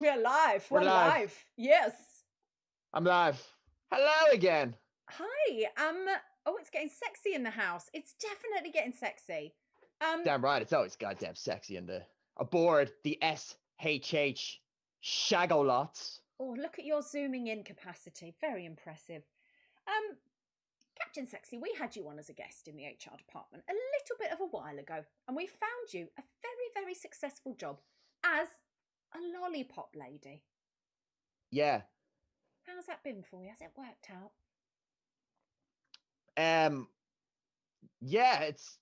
We're live. We're We're live. live. Yes. I'm live. Hello again. Hi. Oh, it's getting sexy in the house. It's definitely getting sexy. Damn right, it's always goddamn sexy in the aboard the SHH Shagolots. Oh, look at your zooming in capacity. Very impressive. Captain Sexy, we had you on as a guest in the HR department a little bit of a while ago, and we found you a very, very successful job as a lollipop lady. Yeah. How's that been for you? Has it worked out? Yeah, it's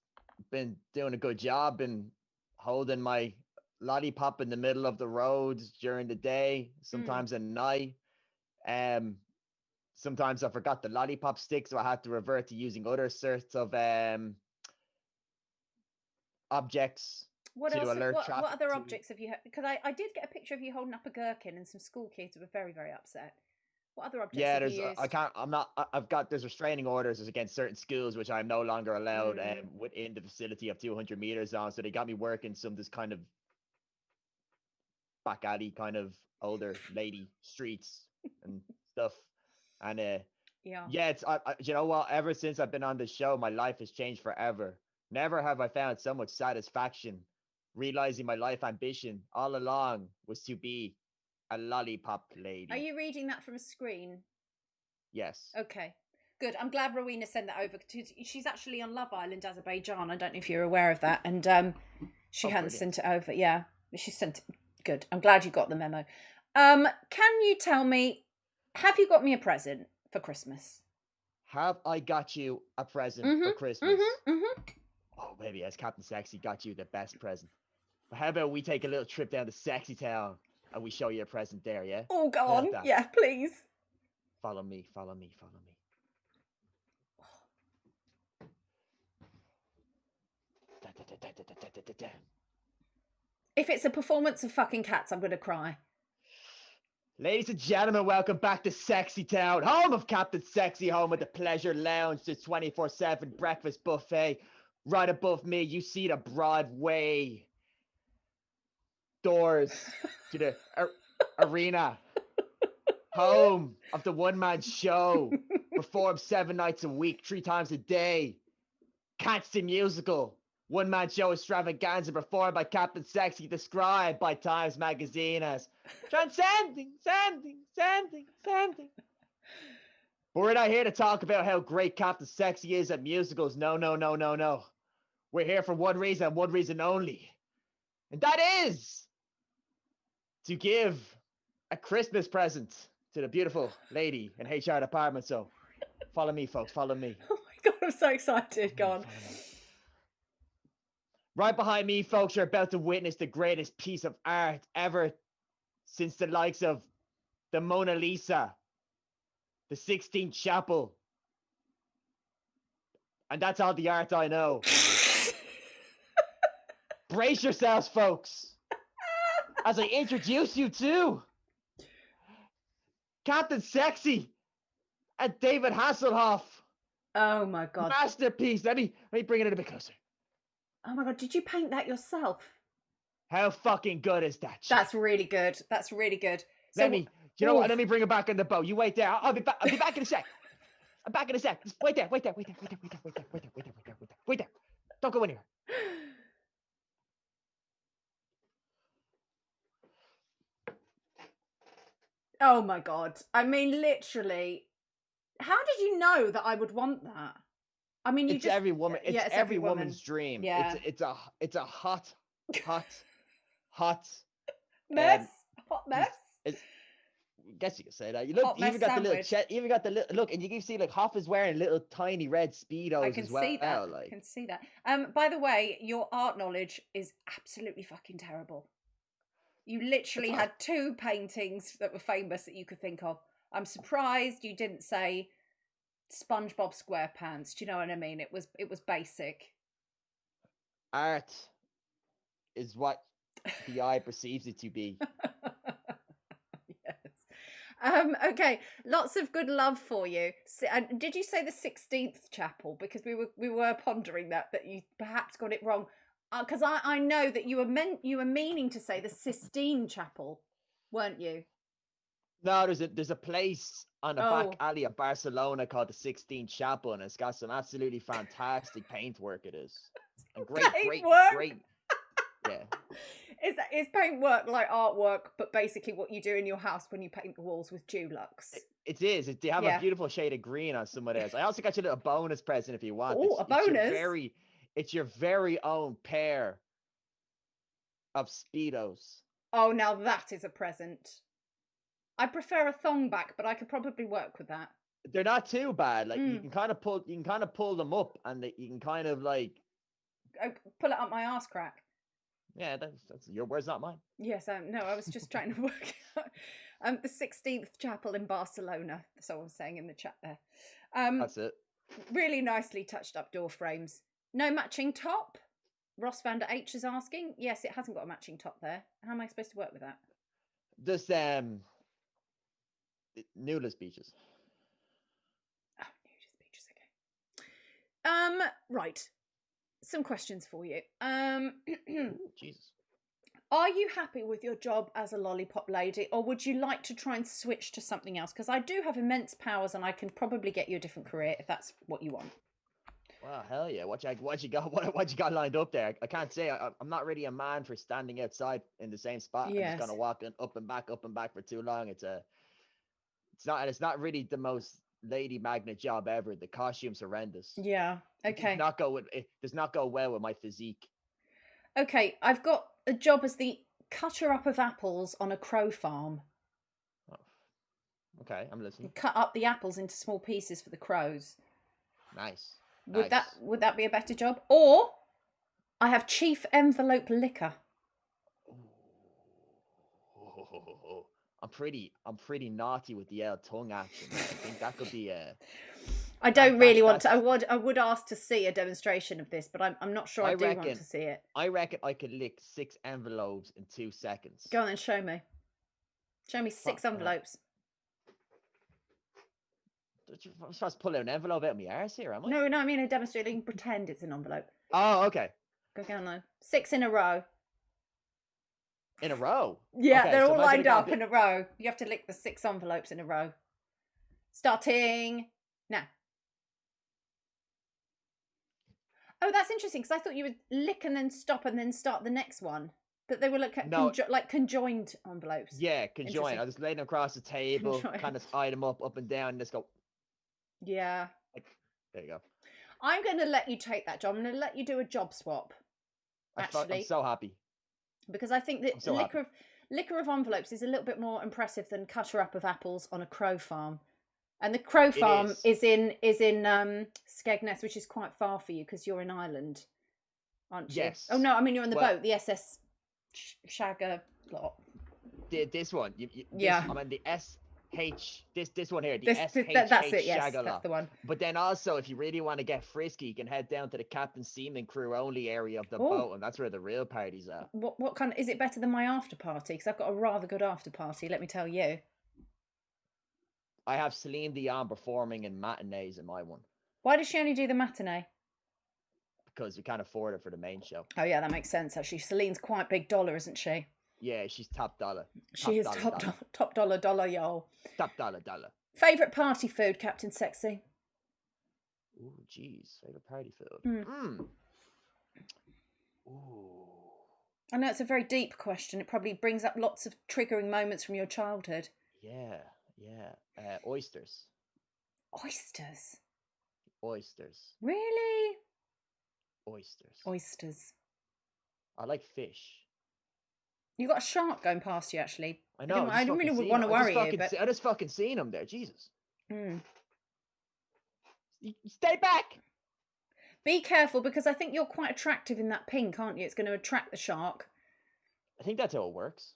been doing a good job. Been holding my lollipop in the middle of the road during the day, sometimes at night. Sometimes I forgot the lollipop stick, so I had to revert to using other sorts of objects What to else? alert What traffic other to. objects have you had? Because I did get a picture of you holding up a gherkin, and some school kids were very, very upset. What other objects Yeah, have you there's I used? can't I'm not I've got there's restraining orders against certain schools which I'm no longer allowed Mm. within the vicinity of 200 meters on, so they got me working some this kind of back alley kind of older lady streets and stuff. And Yeah. yeah, it's you know what, ever since I've been on this show my life has changed forever. Never have I found so much satisfaction realizing my life ambition all along was to be a lollipop lady. Are you reading that from a screen? Yes. Okay. Good. I'm glad Rowena sent that over. She's actually on Love Island, Azerbaijan. I don't know if you're aware of that. And she hadn't Brilliant. sent it over. Yeah. She sent it. Good. I'm glad you got the memo. Can you tell me, have you got me a present for Christmas? Have I got you a present for Christmas? Oh, baby, as Captain Sexy got you the best present. But how about we take a little trip down to Sexy Town and we show you a present there, yeah? Oh, go How about on. that? Yeah, please. Follow me, follow me, follow me. If it's a performance of fucking Cats, I'm going to cry. Ladies and gentlemen, welcome back to Sexy Town, home of Captain Sexy, home of the Pleasure Lounge, the 24/7 breakfast buffet. Right above me, you see the Broadway doors to the arena. Home of the one-man show. Performed 7 nights a week, 3 times a day. Catch the musical. One-man show extravaganza performed by Captain Sexy, described by Times Magazine as transcending, sending. But we're not here to talk about how great Captain Sexy is at musicals. No. We're here for one reason only. And that is to give a Christmas present to the beautiful lady in HR department. So follow me, folks. Follow me. Oh my God, I'm so excited. Go on. Right behind me, folks, you're about to witness the greatest piece of art ever since the likes of the Mona Lisa, the Sixtine Chapel. And that's all the art I know. Brace yourselves, folks, as I introduce you to Captain Sexy and David Hasselhoff. Oh my God. Masterpiece. Let me bring it in a bit closer. Oh my God, did you paint that yourself? How fucking good is that shit? That's really good. That's really good. So, Let me bring it back in the boat. You wait there. I'll be back in a sec. I'm back in a sec. Just wait there. Don't go anywhere. Oh my God. I mean, literally, how did you know that I would want that? I mean, it's every woman. It's every woman's dream. Yeah. It's a hot mess. Hot mess. I guess you could say that. You look, Hot you even mess got the little sandwich. even got the little look, and you can see like Hoff is wearing little tiny red speedos I can as well. see that. Like. I can see that. By the way, your art knowledge is absolutely fucking terrible. You literally had 2 paintings that were famous that you could think of. I'm surprised you didn't say SpongeBob SquarePants. Do you know what I mean? It was basic. Art is what the eye perceives it to be. Yes. Okay. Lots of good love for you. Did you say the 16th chapel? Because we were pondering that you perhaps got it wrong. Because I know that you were meaning to say the Sistine Chapel. weren't you? No, there's a place on the back Oh, alley of Barcelona called the 16th Chapel, and it's got some absolutely fantastic paintwork. It is, and paintwork. yeah. Is paintwork like artwork, but basically what you do in your house when you paint the walls with Dulux? It is. They have a Yeah. beautiful shade of green on some of theirs. I also got you a little bonus present if you want. Oh, a bonus. It's your very own pair of Speedos. Oh, now that is a present. I prefer a thong back, but I could probably work with that. They're not too bad. Like you Mm. can kind of pull them up, and you can kind of like Pull it up my arse crack. yeah. That's your words, not mine. Yes, no, I was just trying to work out. The 16th Chapel in Barcelona. That's all I was saying in the chat there. That's it. Really nicely touched up door frames. No matching top. Ross Vander H is asking. Yes, it hasn't got a matching top there. How am I supposed to work with that? Just nudist beaches. Oh, nudist beaches. Okay. Right. Some questions for you. Jesus. Are you happy with your job as a lollipop lady, or would you like to try and switch to something else? Because I do have immense powers, and I can probably get you a different career if that's what you want. Wow, hell yeah! What you got lined up there? I can't say. I'm not really a man for standing outside in the same spot. Yes. I'm just gonna walk up and back for too long. It's not really the most lady magnet job ever. The costume's horrendous. Yeah. Okay. It does not go well with my physique. Okay, I've got a job as the cutter up of apples on a crow farm. Oh. Okay, I'm listening. Cut up the apples into small pieces for the crows. Nice. Would that be a better job? Or I have chief envelope liquor. Oh, I'm pretty naughty with the L tongue action. I think that could be a. I don't really want to. I would ask to see a demonstration of this, but I'm not sure I do want to see it. I reckon I could lick 6 envelopes in 2 seconds. Go on and show me. Show me 6 envelopes. I'm supposed to pull out an envelope out of my arse here, am I? No, I mean a demonstration. You can pretend it's an envelope. Oh, okay. Go on then. 6 in a row. In a row? Yeah, okay, they're all lined up in a row. You have to lick the 6 envelopes in a row. Starting now. Oh, that's interesting, because I thought you would lick and then stop and then start the next one. But they were like conjoined envelopes. Yeah, conjoined. I just laid them across the table, kind of eye them up and down, and just go. Yeah. There you go. I'm going to let you take that job. I'm going to let you do a job swap. Actually, I'm so happy. Because I think that liquor of envelopes is a little bit more impressive than cutter up of apples on a crow farm. And the crow farm is in Skegness, which is quite far for you because you're in Ireland, aren't you? Yes. Oh no, I mean you're on the boat, the SS Shagger lot. This one, yeah. I mean the SH. This one here, that's it. Yes, that's the one. But then also, if you really want to get frisky, you can head down to the Captain Seaman crew only area of the boat, and that's where the real party's at. What kind of, is it better than my after party? Because I've got a rather good after party. Let me tell you. I have Celine Dion performing in matinees in my one. Why does she only do the matinee? Because we can't afford it for the main show. Oh yeah, that makes sense actually. Celine's quite big dollar, isn't she? Yeah, she's top dollar. She is top dollar, y'all. Top dollar. Favourite party food, Captain Sexy? Ooh, jeez. Favourite party food? Ooh. I know it's a very deep question. It probably brings up lots of triggering moments from your childhood. Yeah. Oysters. Oysters. Really? Oysters. I like fish. You got a shark going past you, actually. I know. I didn't really want to worry you, but I just fucking seen him there. Jesus. You stay back. Be careful, because I think you're quite attractive in that pink, aren't you? It's going to attract the shark. I think that's how it works.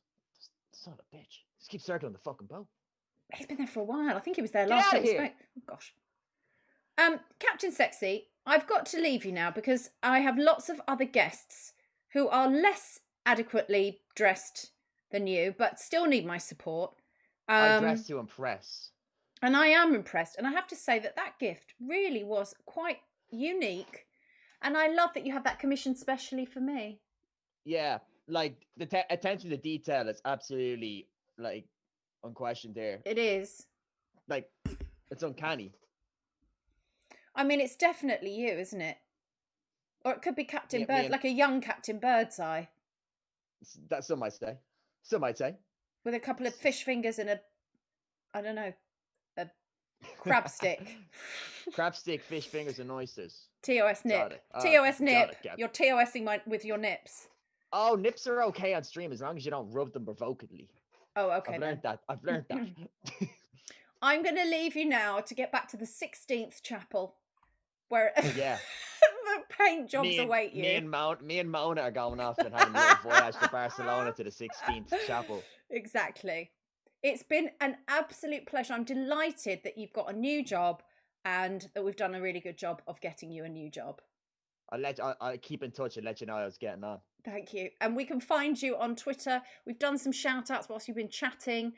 Son of a bitch. Just keep circling the fucking boat. He's been there for a while. I think he was there last time we spoke. Oh, gosh. Captain Sexy, I've got to leave you now because I have lots of other guests who are less adequately dressed than you, but still need my support. I dress to impress. And I am impressed. And I have to say that gift really was quite unique. And I love that you have that commissioned specially for me. Yeah, like the attention to detail is absolutely like unquestioned there. It is. Like, it's uncanny. I mean, it's definitely you, isn't it? Or it could be Captain Me Bird, like a young Captain Birdseye. That some might say. Some might say. With a couple of fish fingers and I don't know, a crab stick. Crab stick, fish fingers, and oysters. TOS nip. Got it. TOS nip. Got it. You're TOSing with your nips. Oh, nips are okay on stream as long as you don't rub them provocatively. Oh, okay. I've learned that. I'm going to leave you now to get back to the 16th chapel, where Yeah. the paint jobs await you. Me and Mona are going off and having a little voyage to Barcelona to the 16th chapel. Exactly. It's been an absolute pleasure. I'm delighted that you've got a new job and that we've done a really good job of getting you a new job. I'll keep in touch and let you know how I was getting on. Thank you. And we can find you on Twitter. We've done some shout outs whilst you've been chatting.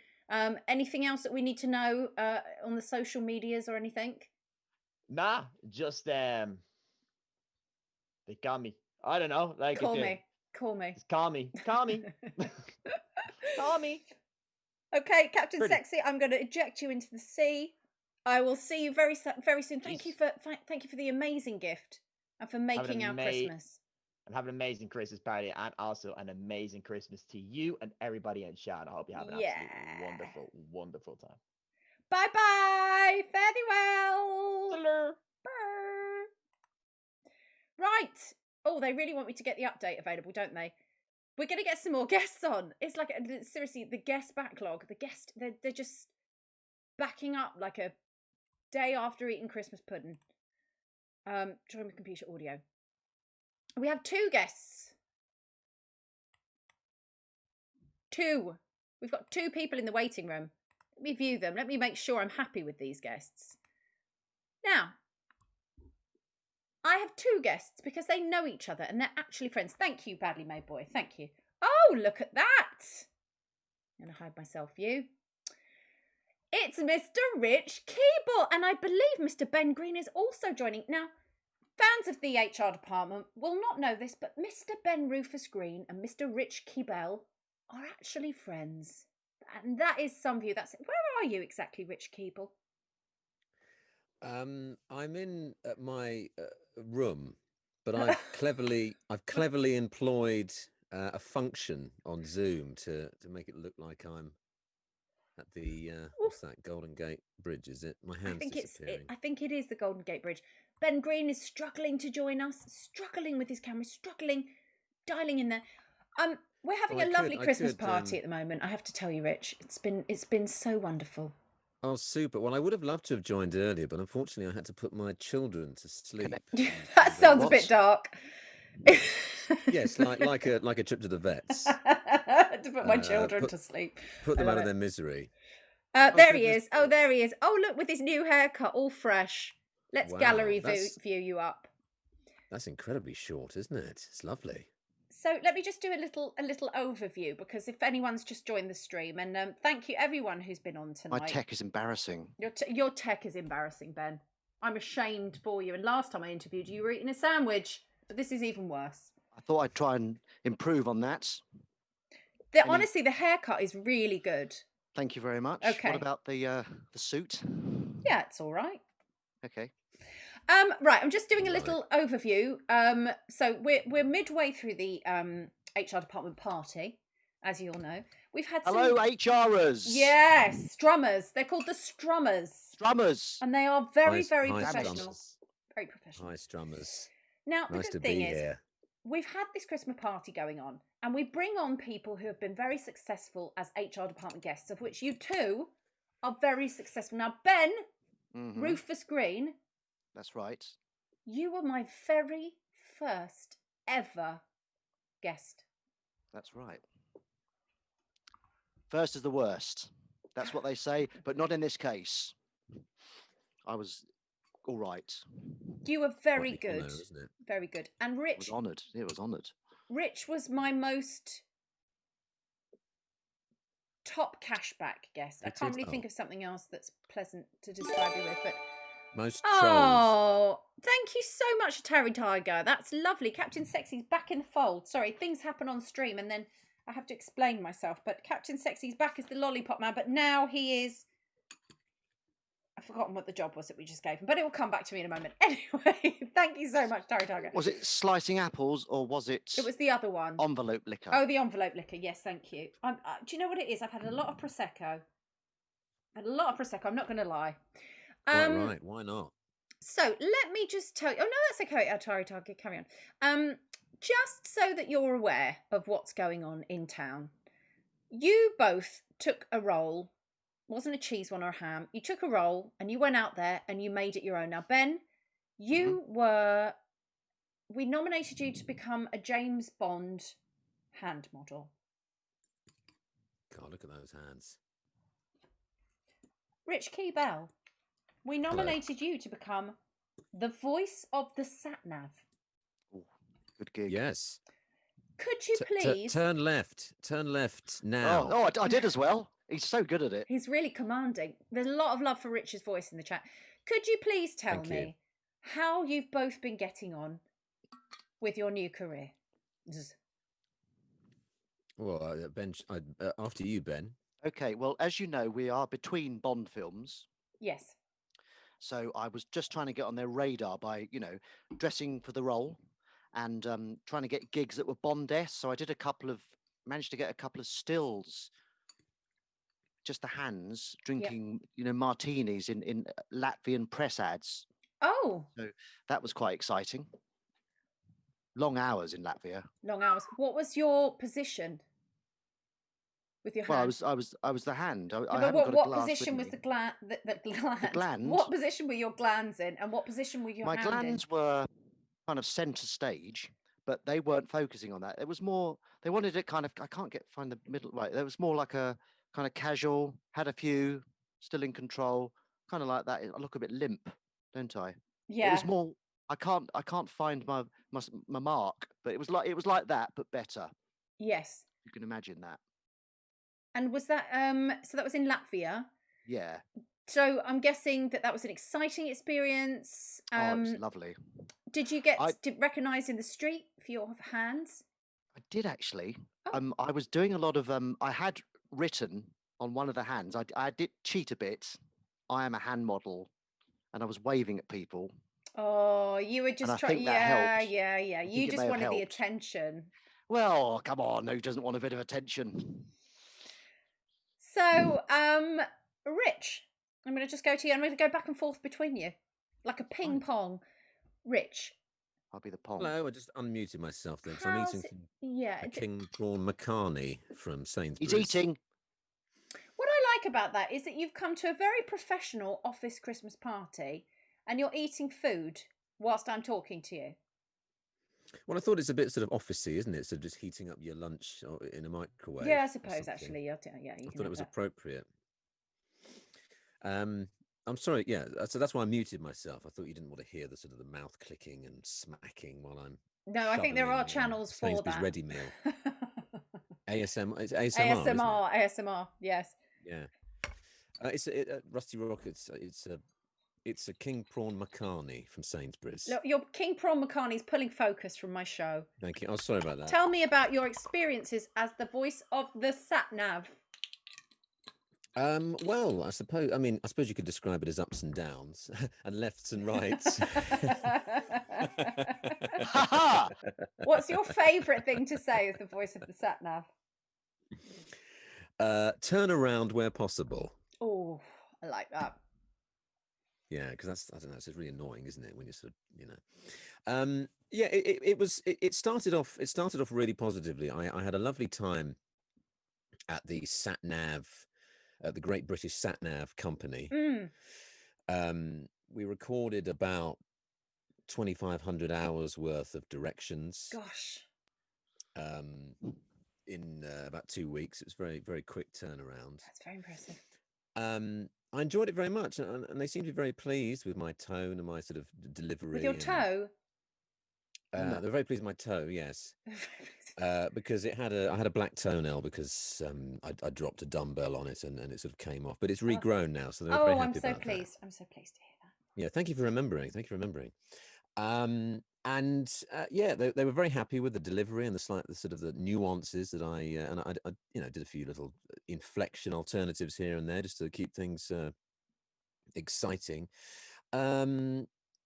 Anything else that we need to know on the social medias or anything? Nah, just they got me. I don't know. Like, Call me. Just call me. Call me. Okay, Captain Sexy, I'm going to eject you into the sea. I will see you very soon. Thank you for the amazing gift and for making our Christmas. And have an amazing Christmas party, and also an amazing Christmas to you and everybody in chat. I hope you have an absolutely wonderful, wonderful time. Bye-bye. Fare thee well. Hello. Bye. Right. Oh, they really want me to get the update available, don't they? We're going to get some more guests on. It's like, seriously, the guest backlog. They're just backing up like a day after eating Christmas pudding. Join with computer audio. We have 2 guests. 2. We've got 2 people in the waiting room. Let me view them. Let me make sure I'm happy with these guests. Now, I have 2 guests because they know each other and they're actually friends. Thank you, Badly Made Boy. Thank you. Oh, look at that. I'm going to hide myself view. It's Mr. Rich Keeble. And I believe Mr. Ben Green is also joining. Now, fans of the HR department will not know this, but Mr. Ben Rufus Green and Mr. Rich Keeble are actually friends. And that is some view. Where are you exactly, Rich Keeble? I'm in my room, but I've cleverly employed a function on Zoom to make it look like I'm at the what's that, Golden Gate Bridge? Is it? My hand's disappearing. I think it is the Golden Gate Bridge. Ben Green is struggling to join us, struggling with his camera, dialing in there. We're having a lovely Christmas party at the moment. I have to tell you, Rich, it's been so wonderful. Oh, super. Well, I would have loved to have joined earlier, but unfortunately I had to put my children to sleep. That sounds a bit dark. Yes, like a trip to the vets. To put my children to sleep. Put them out of their misery. There he is. Oh, there he is. Oh, look, with his new haircut, all fresh. Let's gallery view you up. That's incredibly short, isn't it? It's lovely. So let me just do a little overview, because if anyone's just joined the stream, and thank you everyone who's been on tonight. My tech is embarrassing. Your tech is embarrassing, Ben. I'm ashamed for you. And last time I interviewed you, you were eating a sandwich, but this is even worse. I thought I'd try and improve on that. Honestly, the haircut is really good. Thank you very much. Okay. What about the suit? Yeah, it's all right. Okay. Right, I'm just doing a little overview. So we're midway through the HR department party, as you all know. We've had some... Hello, HRers. Yes, strummers. They're called the strummers. Strummers. And they are very Hi, professional. Strummers. Very professional. Hi, strummers. Now, the nice good to thing be is, here. we've had this Christmas party going on, and we bring on people who have been very successful as HR department guests, of which you 2 are very successful. Now, Ben, Rufus Green. That's right. You were my very first ever guest. That's right. First is the worst. That's what they say, but not in this case. I was all right. You were very good. Honor, isn't it? Very good. And Rich... was honoured. It was honoured. Rich was my most top cashback guest. I can't really think of something else that's pleasant to describe you with, but... Most trolls. Oh, thank you so much, Terry Tiger. That's lovely. Captain Sexy's back in the fold. Sorry, things happen on stream and then I have to explain myself. But Captain Sexy's back as the Lollipop Man, but now he is... I've forgotten what the job was that we just gave him, but it will come back to me in a moment. Anyway, thank you so much, Tari Tiger. Was it slicing apples or was it? It was the other one. Envelope liquor. Oh, the envelope liquor. Yes, thank you. Do you know what it is? I've had a lot of Prosecco. I'm not going to lie. Right. Why not? So let me just tell you. Oh, no, that's okay. Tari Tiger, carry on. Just so that you're aware of what's going on in town. You both took a role. Wasn't a cheese one or a ham. You took a role and you went out there and you made it your own. Now, Ben, we nominated you to become a James Bond hand model. God, look at those hands. Rich Keeble, we nominated you to become the voice of the sat-nav. Ooh, good gig. Yes. Could you please... Turn left now. Oh, I did as well. He's so good at it. He's really commanding. There's a lot of love for Rich's voice in the chat. Could you please tell me how you've both been getting on with your new career? Well, Ben, after you, Ben. Okay, well, as you know, we are between Bond films. Yes. So I was just trying to get on their radar by, dressing for the role and trying to get gigs that were Bond-esque. So I did managed to get a couple of stills, just the hands drinking, martinis in Latvian press ads. Oh. So that was quite exciting. Long hours in Latvia. Long hours. What was your position with your hand? Well, I was the hand. What position was the gland? The gland. What position were your glands in, and what position were your My hand glands were kind of centre stage, but they weren't focusing on that. It was more. They wanted it kind of. I can't find the middle right. There was more like a kind of casual. Had a few, still in control, kind of like that. I look a bit limp, don't I? Yeah. It was more. I can't find my mark, but it was like that, but better. Yes. You can imagine that. And was that so that was in Latvia? Yeah. So I'm guessing that was an exciting experience. It was lovely. Did you get recognised in the street for your hands? I did actually. Oh. I was doing a lot of I had written on one of the hands. I did cheat a bit. I am a hand model, and I was waving at people. Oh, you were just trying. Yeah. You just wanted the attention. Well, come on, who doesn't want a bit of attention? So, Rich, I'm going to just go to you. I'm going to go back and forth between you, like a ping pong. Rich. I'll be the pong. Hello, I just unmuted myself then. So I'm eating a king prawn macaroni from Sainsbury's. He's eating. What I like about that is that you've come to a very professional office Christmas party and you're eating food whilst I'm talking to you. Well, I thought it's a bit sort of officey, isn't it? So just heating up your lunch in a microwave. Yeah, I suppose actually. Yeah, I thought it was appropriate. I'm sorry. Yeah, so that's why I muted myself. I thought you didn't want to hear the sort of the mouth clicking and smacking while I'm. No, I think there are channels for Sainsbury's that. Ready meal. ASMR. It's ASMR. ASMR. Yes. Yeah. It's Rusty Rock. It's a king prawn macaroni from Sainsbury's. Look, your king prawn macaroni is pulling focus from my show. Thank you. Oh, sorry about that. Tell me about your experiences as the voice of the sat-nav. Well, I suppose you could describe it as ups and downs and lefts and rights. What's your favourite thing to say as the voice of the sat-nav? Turn around where possible. Oh, I like that. Yeah, because I don't know, it's really annoying, isn't it, when you're sort of, yeah, it started off really positively. I had a lovely time at the sat-nav, the Great British Sat-Nav Company. We recorded about 2,500 hours worth of directions. Gosh. In about 2 weeks. It was very, very quick turnaround. That's very impressive. I enjoyed it very much, and they seemed to be very pleased with my tone and my sort of delivery. With your toe? They're very pleased with my toe, yes. Because I had a black toenail because I dropped a dumbbell on it and it sort of came off. But it's regrown now, so they're very happy about that. I'm so pleased to hear that. Yeah, thank you for remembering. And yeah, they were very happy with the delivery and the sort of the nuances that I did a few little inflection alternatives here and there just to keep things exciting. But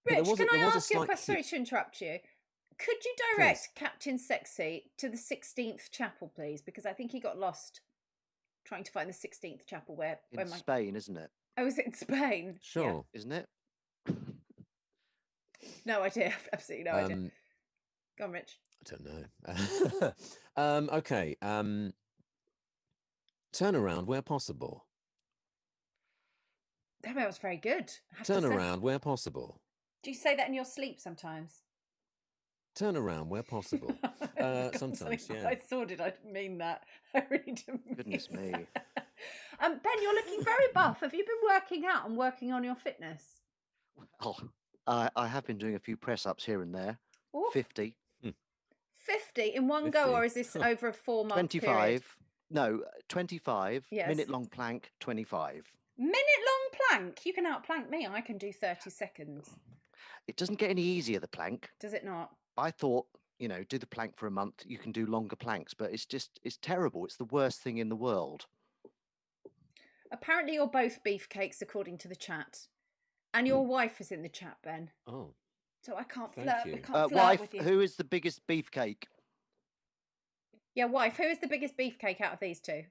Rich, can there I was a ask you a slight question? Sorry to interrupt you. Could you direct Captain Sexy to the 16th chapel, please? Because I think he got lost trying to find the 16th chapel where In Spain, isn't it? Oh, is it in Spain? Sure. Yeah. Isn't it? No idea. Absolutely no idea. Go on, Rich. I don't know. Okay. Turn around where possible. That was very good. Turn around where possible. Do you say that in your sleep sometimes? Turn around where possible. Sometimes, yeah. I saw it. I didn't mean that. I really didn't mean Goodness me. Ben, you're looking very buff. Have you been working out and working on your fitness? Well, I have been doing a few press-ups here and there. Ooh. 50. 50 in one go, or is this over a 4-month 25. period? No, 25. Yes. Minute-long plank, 25. Minute-long plank? You can outplank me. I can do 30 seconds. It doesn't get any easier, the plank. Does it not? I thought, do the plank for a month, you can do longer planks, but it's terrible. It's the worst thing in the world. Apparently you're both beefcakes, according to the chat. And your wife is in the chat, Ben. Oh. So I can't Thank flirt. you. I can't flirt Wife, with you. who is the biggest beefcake? Yeah, wife, who is the biggest beefcake out of these two?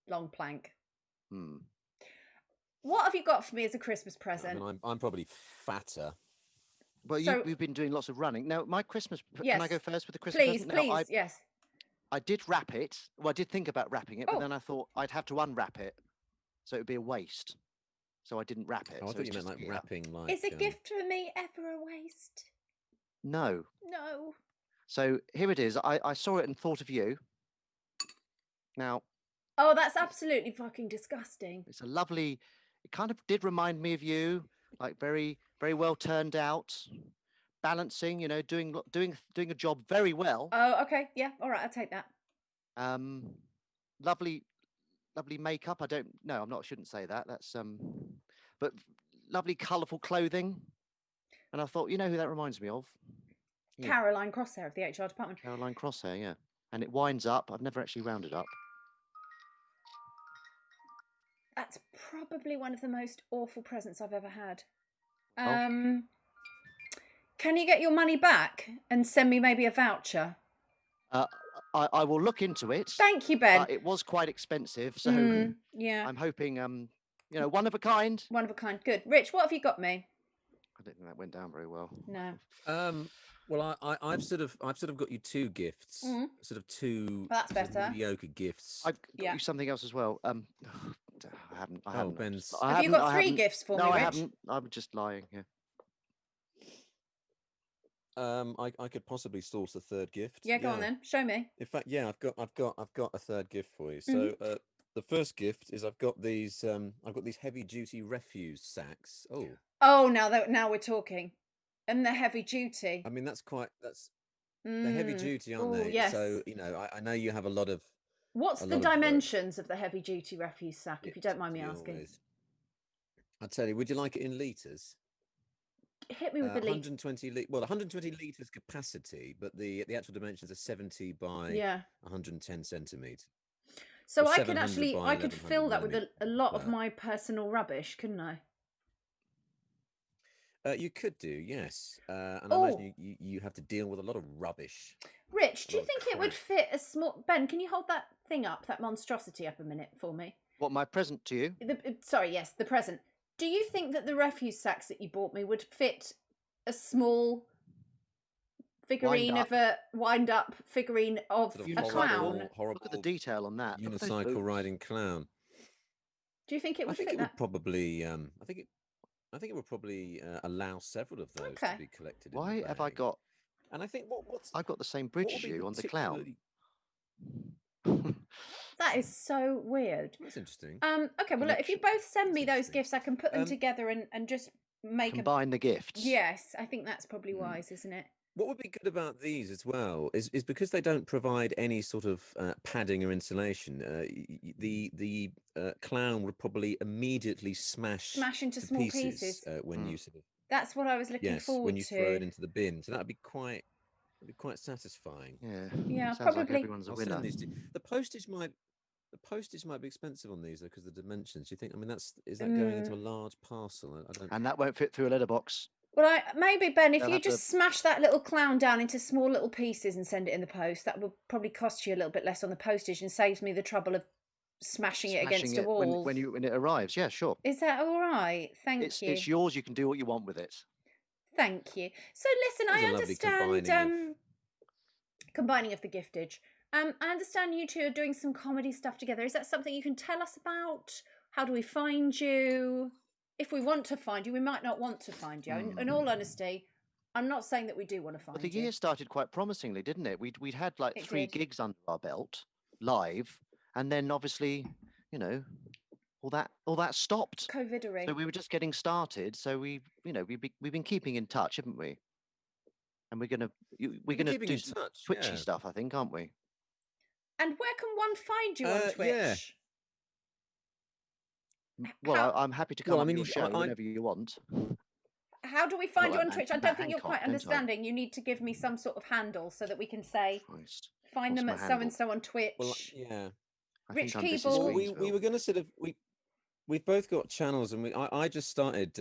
Long plank. What have you got for me as a Christmas present? I mean, I'm probably fatter. Well, you've been doing lots of running. Now, my Christmas... Yes. Can I go first with the Christmas present? Please, yes. I did wrap it. Well, I did think about wrapping it, but then I thought I'd have to unwrap it. So it would be a waste. So I didn't wrap it. Oh, I thought you meant like wrapping like... Is a gift for me ever a waste? No. No. So here it is. I saw it and thought of you. Now... Oh, that's absolutely fucking disgusting. It's a lovely... It kind of did remind me of you. Like very, very well turned out. Balancing, doing a job very well. Oh, okay. Yeah. All right. I'll take that. Lovely makeup. I shouldn't say that. That's but lovely colourful clothing. And I thought, you know who that reminds me of? Yeah. Caroline Crosshair of the HR department. Caroline Crosshair, yeah. And it winds up. I've never actually wound it up. That's probably one of the most awful presents I've ever had. Can you get your money back and send me maybe a voucher? I will look into it. Thank you, Ben. It was quite expensive, so yeah. I'm hoping, one of a kind. One of a kind. Good. Rich, what have you got me? I don't think that went down very well. No. Well, I've sort of got you two gifts, sort of two. Well, that's better. Mediocre gifts. I've got you something else as well. I haven't. Ben's. Have you got three gifts for me, Rich? No, I haven't. I'm just lying. Yeah. I could possibly source a third gift. Yeah, go on then. Show me. In fact, yeah, I've got a third gift for you. So the first gift is I've got these heavy duty refuse sacks. Oh, now we're talking. And the heavy duty. I mean, they're heavy duty, aren't they? Yes. So I know you have a lot of. What's the dimensions of the heavy duty refuse sack, if you don't mind me asking? I'll tell you. Would you like it in litres? Hit me with the 120 litres capacity, but the actual dimensions are 70 by 110 centimetres. So I could fill that with a lot of my personal rubbish, couldn't I? You could do, yes. And I imagine you have to deal with a lot of rubbish. Rich, do you think it would fit a small... Ben, can you hold that thing up, that monstrosity up a minute for me? What, my present to you? The present. Do you think that the refuse sacks that you bought me would fit a small figurine of a wind-up figurine of a clown? Horrible, look at the detail on that. Unicycle riding clown. Do you think it would fit that? Would probably, I think it would probably allow several of those to be collected. Why have I got? And I think I've got the same bridge as you on the clown. That is so weird. That's interesting. Okay, well, look, if you both send me those gifts, I can put them together and just combine the gifts. Yes, I think that's probably wise, isn't it? What would be good about these as well is because they don't provide any sort of padding or insulation. The clown would probably immediately smash into small pieces when you sort of That's what I was looking Yes, when forward you throw it to. into the bin. So that'd be quite satisfying. Yeah. Yeah, Sounds like probably. everyone's a I'll winner. send these to the postage might be expensive on these though because the dimensions. Do you think? I mean, is that going into a large parcel? I don't. And that won't fit through a letterbox. Well, maybe Ben, if They'll you have to- just smash that little clown down into small little pieces and send it in the post, that will probably cost you a little bit less on the postage and saves me the trouble of smashing it against a wall. when it arrives. Yeah, sure. Is that all right? Thank you. It's yours. You can do what you want with it. Thank you. So listen, There's I a lovely understand combining of the giftage. I understand you two are doing some comedy stuff together. Is that something you can tell us about? How do we find you? If we want to find you, we might not want to find you. In all honesty, I'm not saying that we do want to find But the you. year started quite promisingly, didn't it? We'd had like It 3 did. gigs under our belt live, and then obviously, you know, all that stopped. COVIDery. So we were just getting started. So we've been keeping in touch, haven't we? And we're gonna keeping do in some touch, twitchy yeah. stuff, I think, aren't we? And where can one find you on Twitch? Yeah. Well, I'm happy to come Well, I on mean, your show whenever you want. How do we find you Well, on Twitch? I and don't think you're Hancock, quite don't I? understanding. You need to give me some sort of handle so that we can say, Christ. find What's them my at so handle? and so on Twitch. Well, yeah. I Rich think I'm This Is Keeble. Well, we Greensville. were going to sort of we've both got channels, and I just started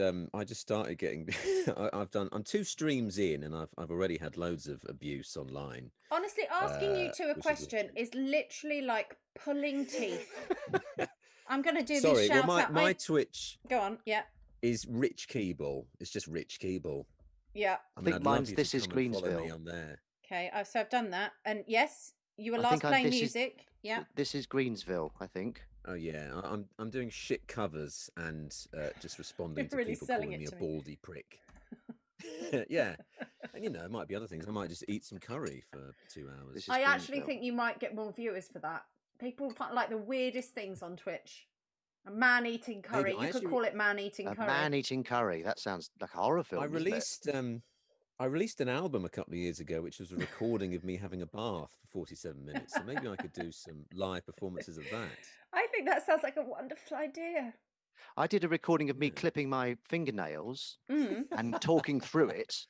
getting. I'm 2 streams in, and I've already had loads of abuse online. Honestly, asking you two a which is question is literally like pulling teeth. I'm going to do Sorry, these shouts well, out. my Twitch Go on, yeah. is Rich Keeble. It's just Rich Keeble. Yeah. I mean, think I'd love mine's you This to Is come and follow me Greensville. on there. Okay, so I've done that. And yes, you were I last think I'm playing This Is- music. Yeah. This is Greensville, I think. Oh yeah, I'm doing shit covers and just responding You're to really people selling calling it me a to me. baldy prick. Yeah, and it might be other things. I might just eat some curry for 2 hours. This is I actually Greensville. think you might get more viewers for that. People find like the weirdest things on Twitch. A man eating curry. I You could actually- call it man eating A curry. man eating curry. That sounds like a horror film. I released an album a couple of years ago, which was a recording of me having a bath for 47 minutes. So maybe I could do some live performances of that. I think that sounds like a wonderful idea. I did a recording of me clipping my fingernails Mm. and talking through it,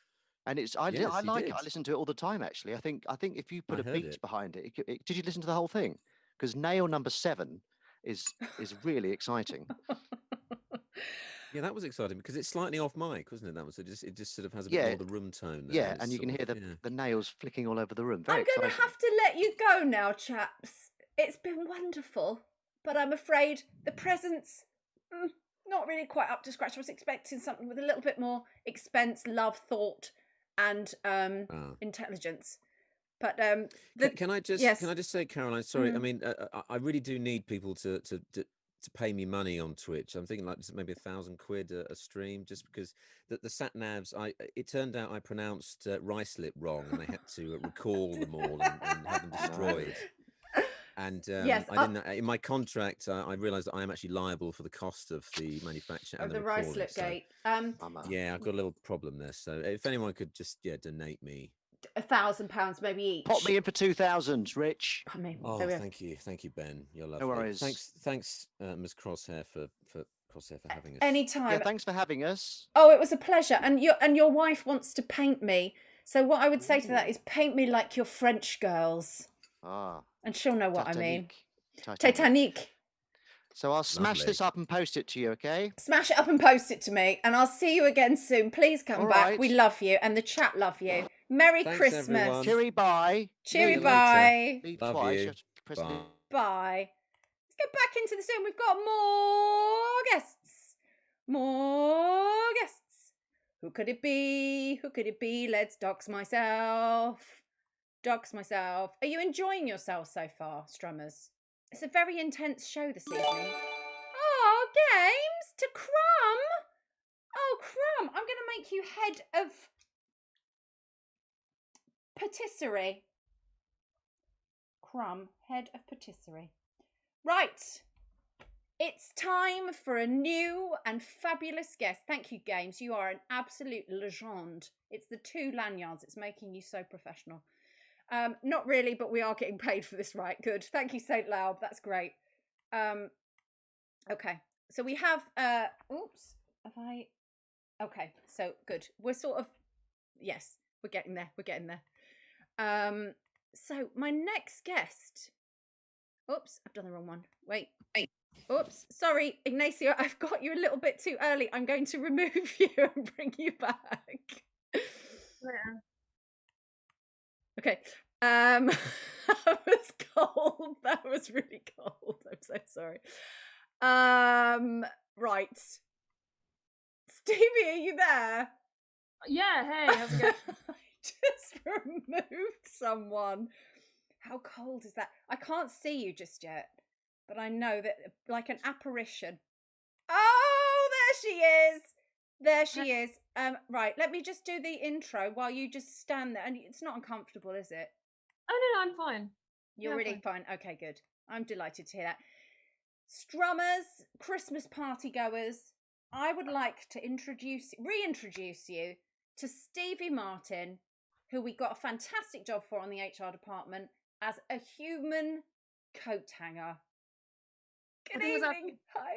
and I Yes, like you it. I did. listen to it all the time. Actually, I think if you put I a heard beat it. behind it, did you listen to the whole thing? Because nail number 7 is really exciting. Yeah, that was exciting because it's slightly off mic, wasn't it? That was it. Just sort of has a Yeah. bit more of the room tone. There. Yeah, It's and you can sort hear of- the nails flicking all over the room. Very I'm going to exciting. have to let you go now, chaps. It's been wonderful, but I'm afraid the presents not really quite up to scratch. I was expecting something with a little bit more expense, love, thought, and intelligence. But can I just yes. can I just say, Caroline? Sorry, I mean, I really do need people to pay me money on Twitch. I'm thinking like maybe £1,000 a stream, just because the sat navs. It turned out I pronounced Ricelip wrong, and they had to recall them all and have them destroyed. And Yes, I didn't. In my contract, I realised that I am actually liable for the cost of the manufacture and of the the recalling. Ricelip So, gate. yeah, I've got a little problem there. So if anyone could just donate me. £1,000 maybe each. Pop me in for 2,000, Rich. Pardon me. Oh, There we are. thank you, Ben. You're lovely. No worries. Thanks, Ms. Crosshair for having us. Anytime. Yeah, thanks for having us. Oh, it was a pleasure. And your wife wants to paint me. So what I would say to that is paint me like your French girls. Ah. And she'll know what I mean. Titanic. Titanic. So I'll smash Lovely. this up and post it to you, okay? Smash it up and post it to me. And I'll see you again soon. Please come All back. right. We love you. And the chat love you. Merry Thanks, Christmas. everyone. Cheery bye. Cheery See you bye. Leave Love twice. you. You have to press the- Bye. Bye. Let's get back into the Zoom. We've got more guests. More guests. Who could it be? Who could it be? Let's dox myself. Dox myself. Are you enjoying yourself so far, Strummers? It's a very intense show this evening. Oh, games to Crumb. Oh, Crumb. I'm going to make you head of patisserie. Crumb, head of patisserie. Right. It's time for a new and fabulous guest. Thank you, Games. You are an absolute legende. It's the 2 lanyards. It's making you so professional. Not really, but we are getting paid for this, right? Good. Thank you, St. Laub. That's great. Okay. So we have, oops, have I Okay, so good. We're sort of, yes, we're getting there. We're getting there. So my next guest. Oops, I've done the wrong one. Wait. Oops, sorry, Ignacio, I've got you a little bit too early. I'm going to remove you and bring you back. Yeah. Okay. That was cold. That was really cold. I'm so sorry. Right. Stevie, are you there? Yeah, hey, how's it going? I just removed someone. How cold is that? I can't see you just yet, but I know that like an apparition. Oh, there she is. There she is. Right, let me just do the intro while you just stand there. And it's not uncomfortable, is it? Oh no, I'm fine. You're Yeah, really fine. Okay, good. I'm delighted to hear that. Strummers, Christmas party goers, I would like to reintroduce you to Stevie Martin, who we got a fantastic job for on the HR department as a human coat hanger. Good I think it was evening. Hi.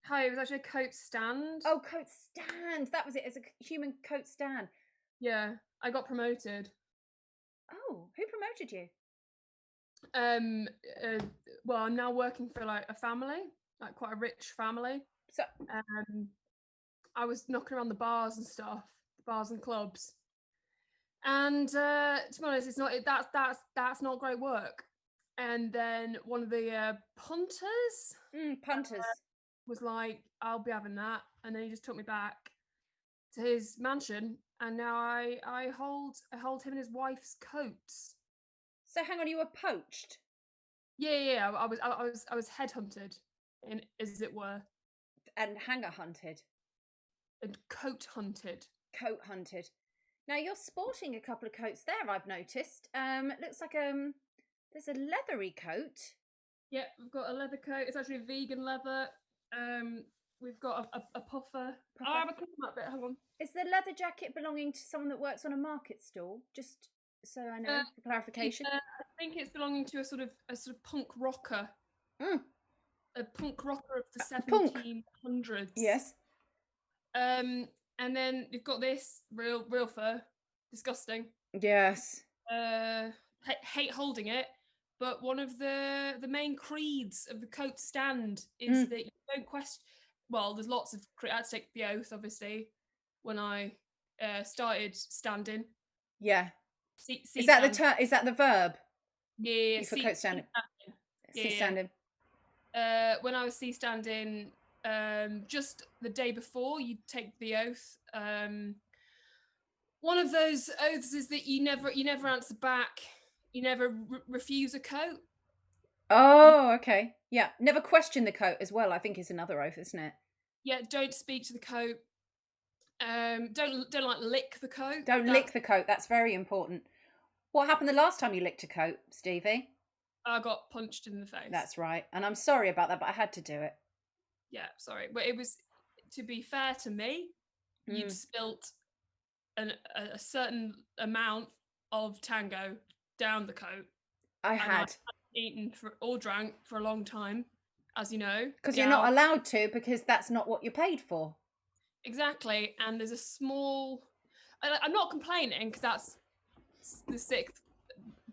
Hi, it was actually a coat stand. Oh, coat stand. That was it. As a human coat stand. Yeah, I got promoted. Oh, who promoted you? Well, I'm now working for like a family, like quite a rich family. So, I was knocking around the bars and stuff, bars and clubs. And to be honest, it's not that's not great work. And then one of the punters. was like, "I'll be having that," and then he just took me back to his mansion, and now I hold him and his wife's coats. So hang on, you were poached? Yeah. I was headhunted, as it were, and hanger hunted, and coat hunted. Coat hunted. Now you're sporting a couple of coats there. I've noticed. It looks like there's a leathery coat. Yeah, we've got a leather coat. It's actually vegan leather. We've got a puffer. I'm a bit. Hang on. Is the leather jacket belonging to someone that works on a market stall? Just so I know for clarification. I think it's belonging to a sort of punk rocker. A punk rocker of the 1700s. Yes. And then you've got this real fur. Disgusting. Yes. Hate holding it. But one of the main creeds of the coat stand is that you don't question. Well, there's lots of. I had to take the oath, obviously, when I started standing. Yeah. Is that the verb? Yeah. For coat standing. Standing. When I was standing, just the day before you take the oath, one of those oaths is that you never answer back. You never refuse a coat. Oh, okay. Yeah. Never question the coat as well, I think is another oath, isn't it? Yeah, don't speak to the coat. Don't like lick the coat. Don't lick the coat. That's very important. What happened the last time you licked a coat, Stevie? I got punched in the face. That's right. And I'm sorry about that, but I had to do it. Yeah, sorry. But it was, to be fair to me, you'd spilt a certain amount of tango down the coat. I had eaten or drank for a long time, as you know. Because you're not allowed to, because that's not what you're paid for. Exactly. And there's a small... I'm not complaining, because that's the sixth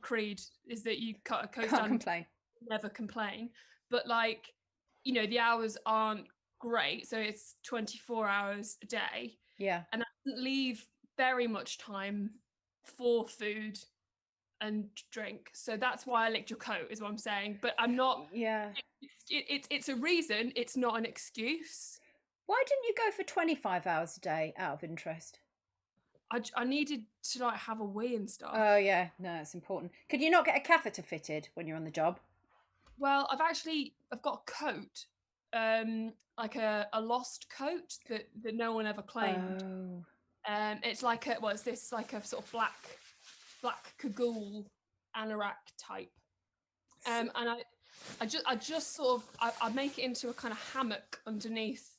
creed, is that you cut a coat Can't complain. Never complain. But like, the hours aren't great, so it's 24 hours a day. Yeah. And that doesn't leave very much time for food and drink. So that's why I licked your coat, is what I'm saying. But I'm not... Yeah. It's a reason. It's not an excuse. Why didn't you go for 25 hours a day, out of interest? I needed to have a wee and stuff. Oh yeah, no, it's important. Could you not get a catheter fitted when you're on the job? Well, I've got a coat, like a lost coat that no one ever claimed. Oh. It's like it's like a sort of black cagoule anorak type. And I just sort of I make it into a kind of hammock underneath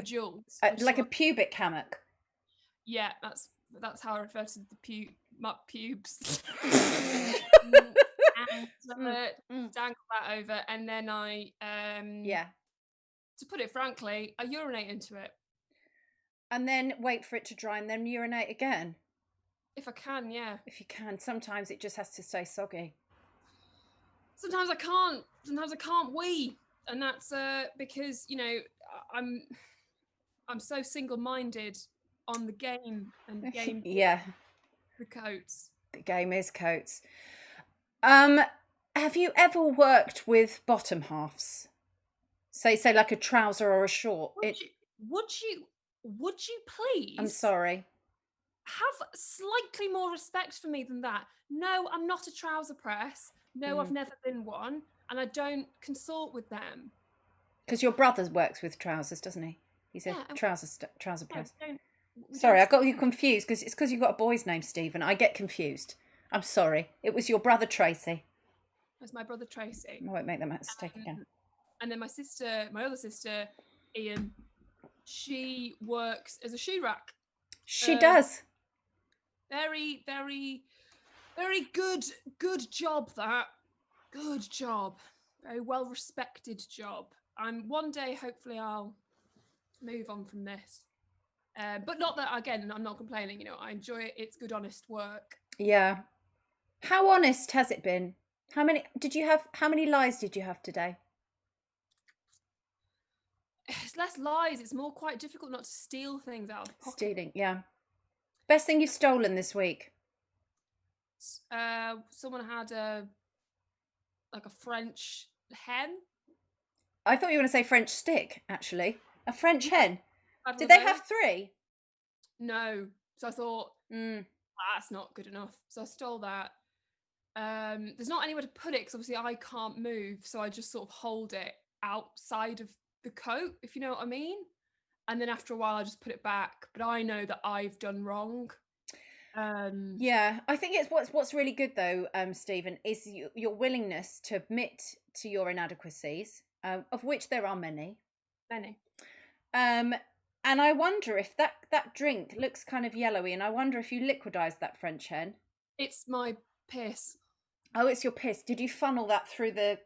jewels. Like a pubic hammock. Yeah, that's how I refer to my pubes. And dangle that over, and then I to put it frankly, I urinate into it. And then wait for it to dry and then urinate again. If I can, yeah. If you can. Sometimes it just has to stay soggy. Sometimes I can't. Sometimes I can't wee, and that's because I'm so single-minded on the game and the game. Yeah. The coats. The game is coats. Have you ever worked with bottom halves? Say like a trouser or a short. Would you please? I'm sorry. Have slightly more respect for me than that. No, I'm not a trouser press. No, I've never been one, and I don't consort with them. Because your brother works with trousers, doesn't he? He's a trouser press. Sorry, I got you confused because it's because you've got a boy's name, Stephen. I get confused. I'm sorry. It was your brother Tracy. That's my brother Tracy. I won't make that mistake again. And then my other sister, Ian, she works as a shoe rack. She does. Very, very, very good job, that. Good job. Very well-respected job. One day, hopefully, I'll move on from this. But not that, again, I'm not complaining. I enjoy it. It's good, honest work. Yeah. How honest has it been? How many lies did you have today? It's less lies. It's more quite difficult not to steal things out of pocket. Stealing, yeah. Best thing you've stolen this week? Someone had a French hen. I thought you were going to say French stick, actually. A French hen. Did they have 3? No. So I thought, that's not good enough. So I stole that. There's not anywhere to put it because obviously I can't move. So I just sort of hold it outside of the coat, if you know what I mean. And then after a while, I just put it back. But I know that I've done wrong. Yeah, I think it's what's really good though, Stephen, is your willingness to admit to your inadequacies, of which there are many. And I wonder if that drink looks kind of yellowy, and I wonder if you liquidized that French hen. It's my piss. Oh, it's your piss. Did you funnel that through the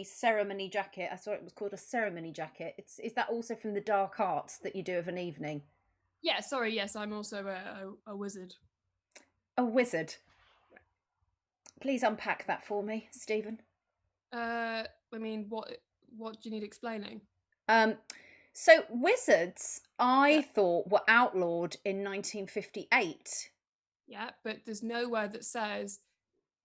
ceremony jacket? I saw it was called a ceremony jacket. Is that also from the dark arts that you do of an evening? Yeah, sorry, yes, I'm also a wizard. A wizard? Please unpack that for me, Stephen. I mean, what do you need explaining? So wizards, I thought, were outlawed in 1958. Yeah, but there's nowhere that says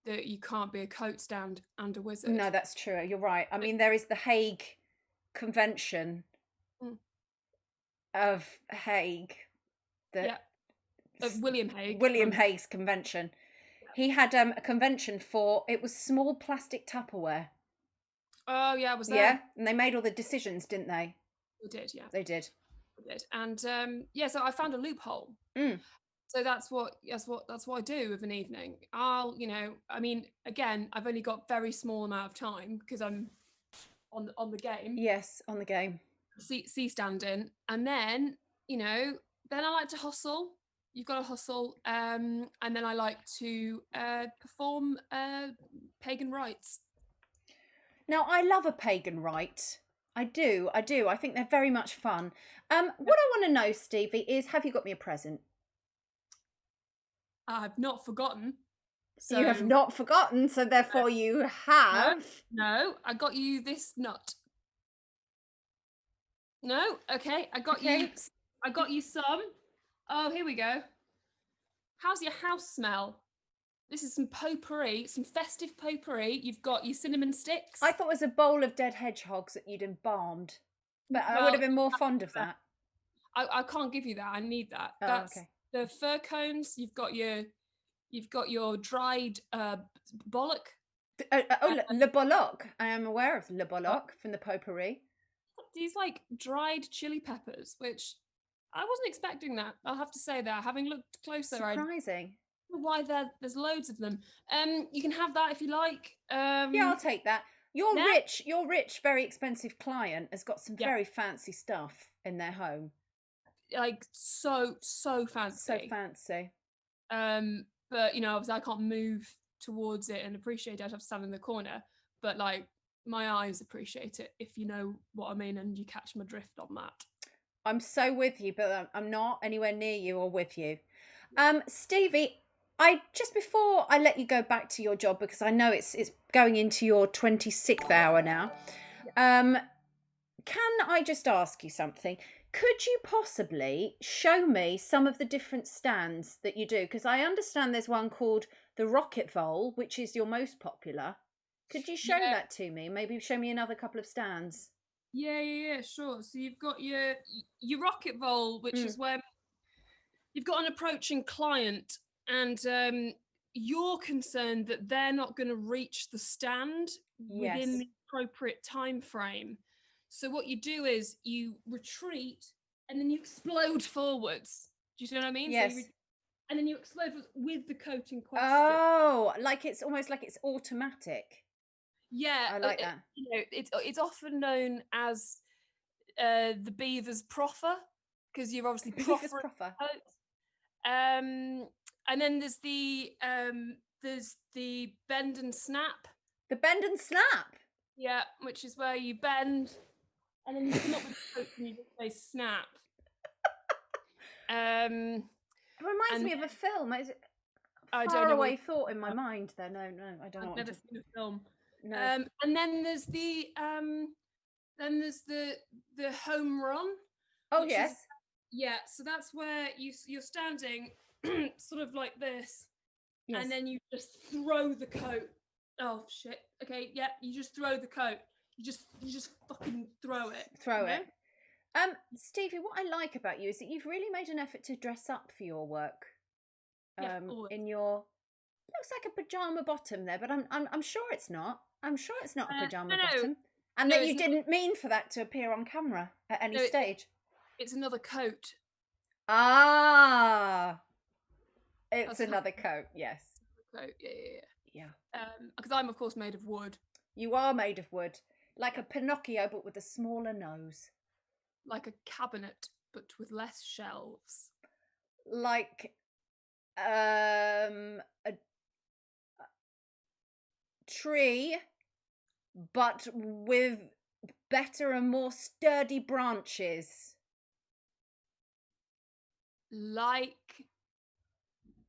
that you can't be a coat stand and a wizard. No, that's true. You're right. I mean, there is the Hague Convention of Hague. Of William Hague. William Hague's convention. Yeah. He had a convention for, it was small plastic Tupperware. Oh, yeah, was that? Yeah, and they made all the decisions, didn't they? They did, yeah. They did. And so I found a loophole. So that's what I do of an evening. I'll, I mean, again, I've only got very small amount of time because I'm on the game. Yes, on the game. See standing, and then then I like to hustle. You've got to hustle, and then I like to perform pagan rites. Now, I love a pagan rite. I do. I think they're very much fun. What I want to know, Stevie, is have you got me a present? I've not forgotten. So you have not forgotten, so therefore you have. No, I got you this nut. No, okay, I got you some. Oh, here we go. How's your house smell? This is some potpourri, some festive potpourri. You've got your cinnamon sticks. I thought it was a bowl of dead hedgehogs that you'd embalmed, but I would have been more fond of that. I can't give you that. I need that. Oh, That's okay. The fir cones. You've got your dried bollock. Le bollock. I am aware of le bollock from the potpourri. These like dried chili peppers, which I wasn't expecting that. I'll have to say that. Having looked closer, surprising. I don't know why there's loads of them. You can have that if you like. Yeah, I'll take that. Your rich, very expensive client has got some very fancy stuff in their home. Like so fancy. So fancy. But obviously I can't move towards it and appreciate it. I'd have to stand in the corner. But like my eyes appreciate it, if you know what I mean, and you catch my drift on that. I'm so with you, but I'm not anywhere near you or with you. Stevie, I just before I let you go back to your job, because I know it's going into your 26th hour now. Can I just ask you something? Could you possibly show me some of the different stands that you do? Because I understand there's one called the Rocket Vole, which is your most popular. Could you show that to me? Maybe show me another couple of stands. Yeah, sure. So you've got your rocket vole, which is where you've got an approaching client, and you're concerned that they're not going to reach the stand within the appropriate time frame. So what you do is you retreat and then you explode forwards. Do you see what I mean? Yes. So and then you explode with the coat in question. Oh, like it's almost like it's automatic. Yeah, I like that. You know, it's often known as the beaver's proffer, because you're obviously proffer. And then there's the bend and snap. The bend and snap. Yeah, which is where you bend and then you come up with a coat and you just say snap. It reminds me of a film. Is it far away thought in my mind there? No, I don't know. I've never seen a film. No. And then there's the home run. Oh yes. So that's where you're standing sort of like this, and then you just throw the coat. Oh shit. Okay, yeah, you just throw the coat. You just fucking throw it. Throw it. Stevie, what I like about you is that you've really made an effort to dress up for your work. In your looks like a pajama bottom there, but I'm sure it's not. I'm sure it's not a pajama bottom. And that you didn't mean for that to appear on camera at any stage. It's another coat. Ah, it's another coat. Yes. Coat. Yeah. Because I'm of course made of wood. You are made of wood, like a Pinocchio, but with a smaller nose. Like a cabinet, but with less shelves. Like a tree, but with better and more sturdy branches. Like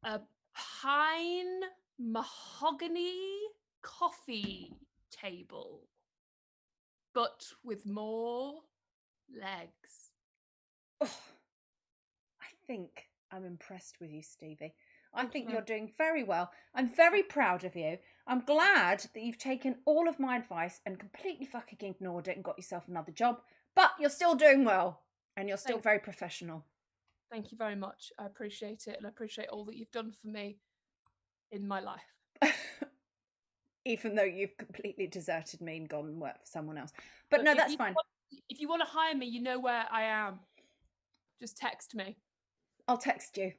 a pine mahogany coffee table, but with more legs. Oh, I think I'm impressed with you, Stevie. I think you're doing very well. I'm very proud of you. I'm glad that you've taken all of my advice and completely fucking ignored it and got yourself another job. But you're still doing well, and you're still very professional. Thank you very much. I appreciate it, and I appreciate all that you've done for me in my life. Even though you've completely deserted me and gone and worked for someone else. But no, that's fine. If you want to hire me, you know where I am. Just text me. I'll text you.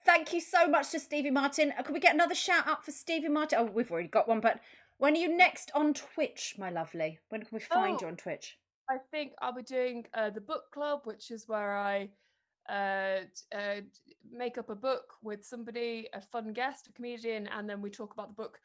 Thank you so much to Stevie Martin. Could we get another shout out for Stevie Martin? Oh, we've already got one, but when are you next on Twitch, my lovely? When can we find you on Twitch? I think I'll be doing the book club, which is where I make up a book with somebody, a fun guest, a comedian, and then we talk about the book.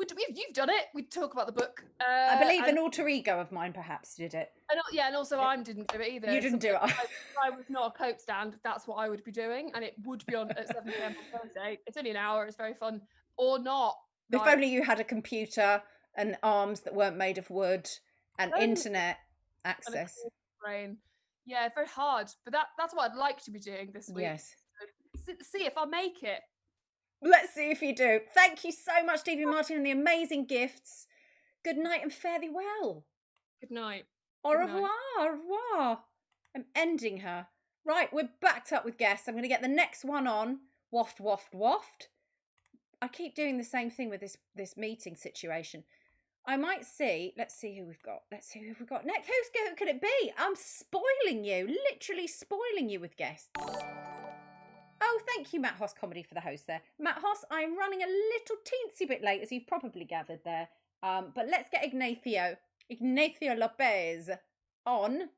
You've done it. We talk about the book. I believe an alter ego of mine perhaps did it. And also I didn't do it either. You didn't do it. If I was not a coat stand, that's what I would be doing, and it would be on at 7 p.m. on Thursday. It's only an hour. It's very fun. Or not. If only you had a computer and arms that weren't made of wood and internet access. Brain. Yeah, it's very hard, but that's what I'd like to be doing this week. Yes. So, see if I make it. Let's see if you do. Thank you so much, Stevie Martin, and the amazing gifts. Good night and fare thee well. Good night. Au revoir. Au revoir. I'm ending her. Right, we're backed up with guests. I'm going to get the next one on. Waft, waft, waft. I keep doing the same thing with this meeting situation. I might see. Let's see who we've got. Let's see who we've got next. Who could it be? I'm spoiling you. Literally spoiling you with guests. Oh, thank you, Matt Hoss Comedy, for the host there. Matt Hoss, I'm running a little teensy bit late, as you've probably gathered there. But let's get Ignacio Lopez on.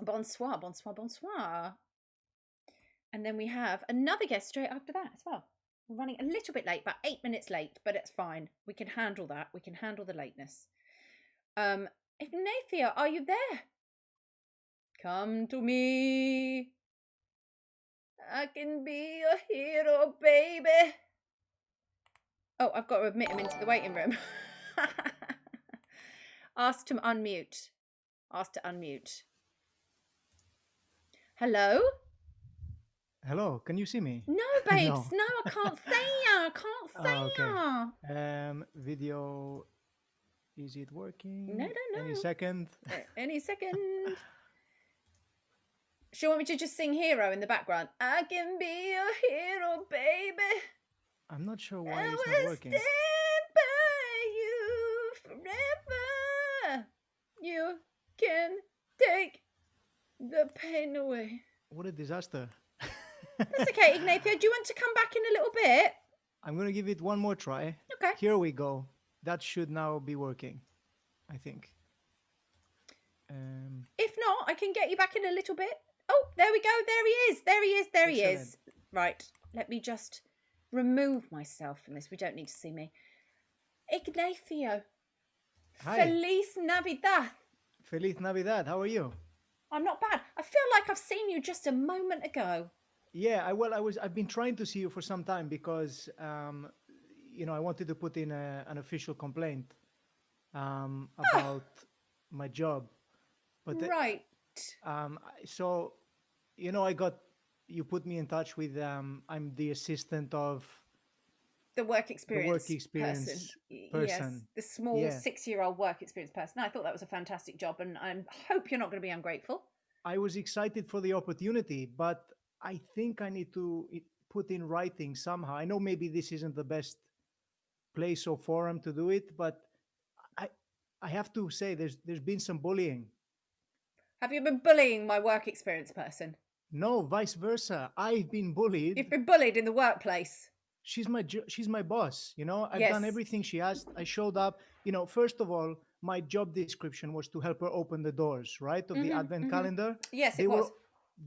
Bonsoir, bonsoir, bonsoir. And then we have another guest straight after that as well. We're running a little bit late, about 8 minutes late, but it's fine. We can handle that. We can handle the lateness. Ignacio, are you there? Come to me. I can be your hero, baby. Oh, I've got to admit him into the waiting room. Ask to unmute. Ask to unmute. Hello? Hello, can you see me? No, babes. No. No, I can't see ya. I can't see ya. Video, is it working? No, no, no. Any second? Any second. Do you want me to just sing Hero in the background? I can be your hero, baby. I'm not sure why I it's will not working. stand by you forever. You can take the pain away. What a disaster. That's okay, Ignacio. Do you want to come back in a little bit? I'm going to give it one more try. Okay. Here we go. That should now be working, I think. If not, I can get you back in a little bit. Oh, there we go. There he is. There he is. There he is. Excellent. Right. Let me just remove myself from this. We don't need to see me. Ignacio. Hi. Feliz Navidad. Feliz Navidad. How are you? I'm not bad. I feel like I've seen you just a moment ago. Yeah, I've been trying to see you for some time because, I wanted to put in an official complaint about my job. But Right. So, you put me in touch with, I'm the assistant of The work experience, experience Yes, person. the small Yeah. 6-year-old work experience person. I thought that was a fantastic job, and I hope you're not going to be ungrateful. I was excited for the opportunity, but I think I need to put in writing somehow. I know maybe this isn't the best place or forum to do it, but I have to say there's been some bullying. Have you been bullying my work experience person? No, vice versa. I've been bullied. You've been bullied in the workplace. She's my boss. I've Yes. done everything she asked. I showed up. First of all, my job description was to help her open the doors, right, of the advent calendar. Yes, They it was.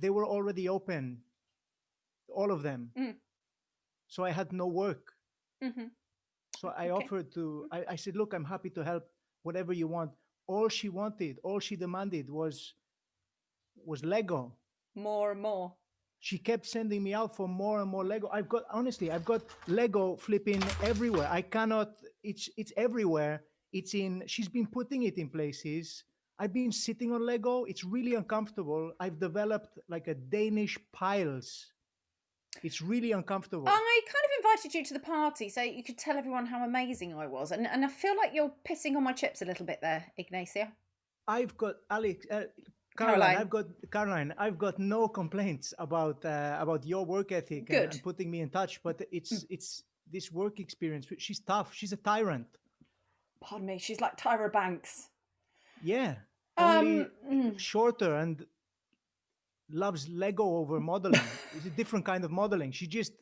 They were already open, all of them. So I had no work. So I offered to. I said, look, I'm happy to help. Whatever you want. All she wanted, all she demanded was Lego. More and more. She kept sending me out for more and more Lego. I've got Lego flipping everywhere. I cannot, it's everywhere. She's been putting it in places. I've been sitting on Lego. It's really uncomfortable. I've developed like a Danish piles. It's really uncomfortable. I kind of invited you to the party so you could tell everyone how amazing I was. And I feel like you're pissing on my chips a little bit there, Ignacio. I've got Caroline, I've got no complaints about your work ethic and putting me in touch, but it's this work experience. She's tough. She's a tyrant. Pardon me. She's like Tyra Banks. Yeah. Only shorter and loves Lego over modeling. It's a different kind of modeling. She just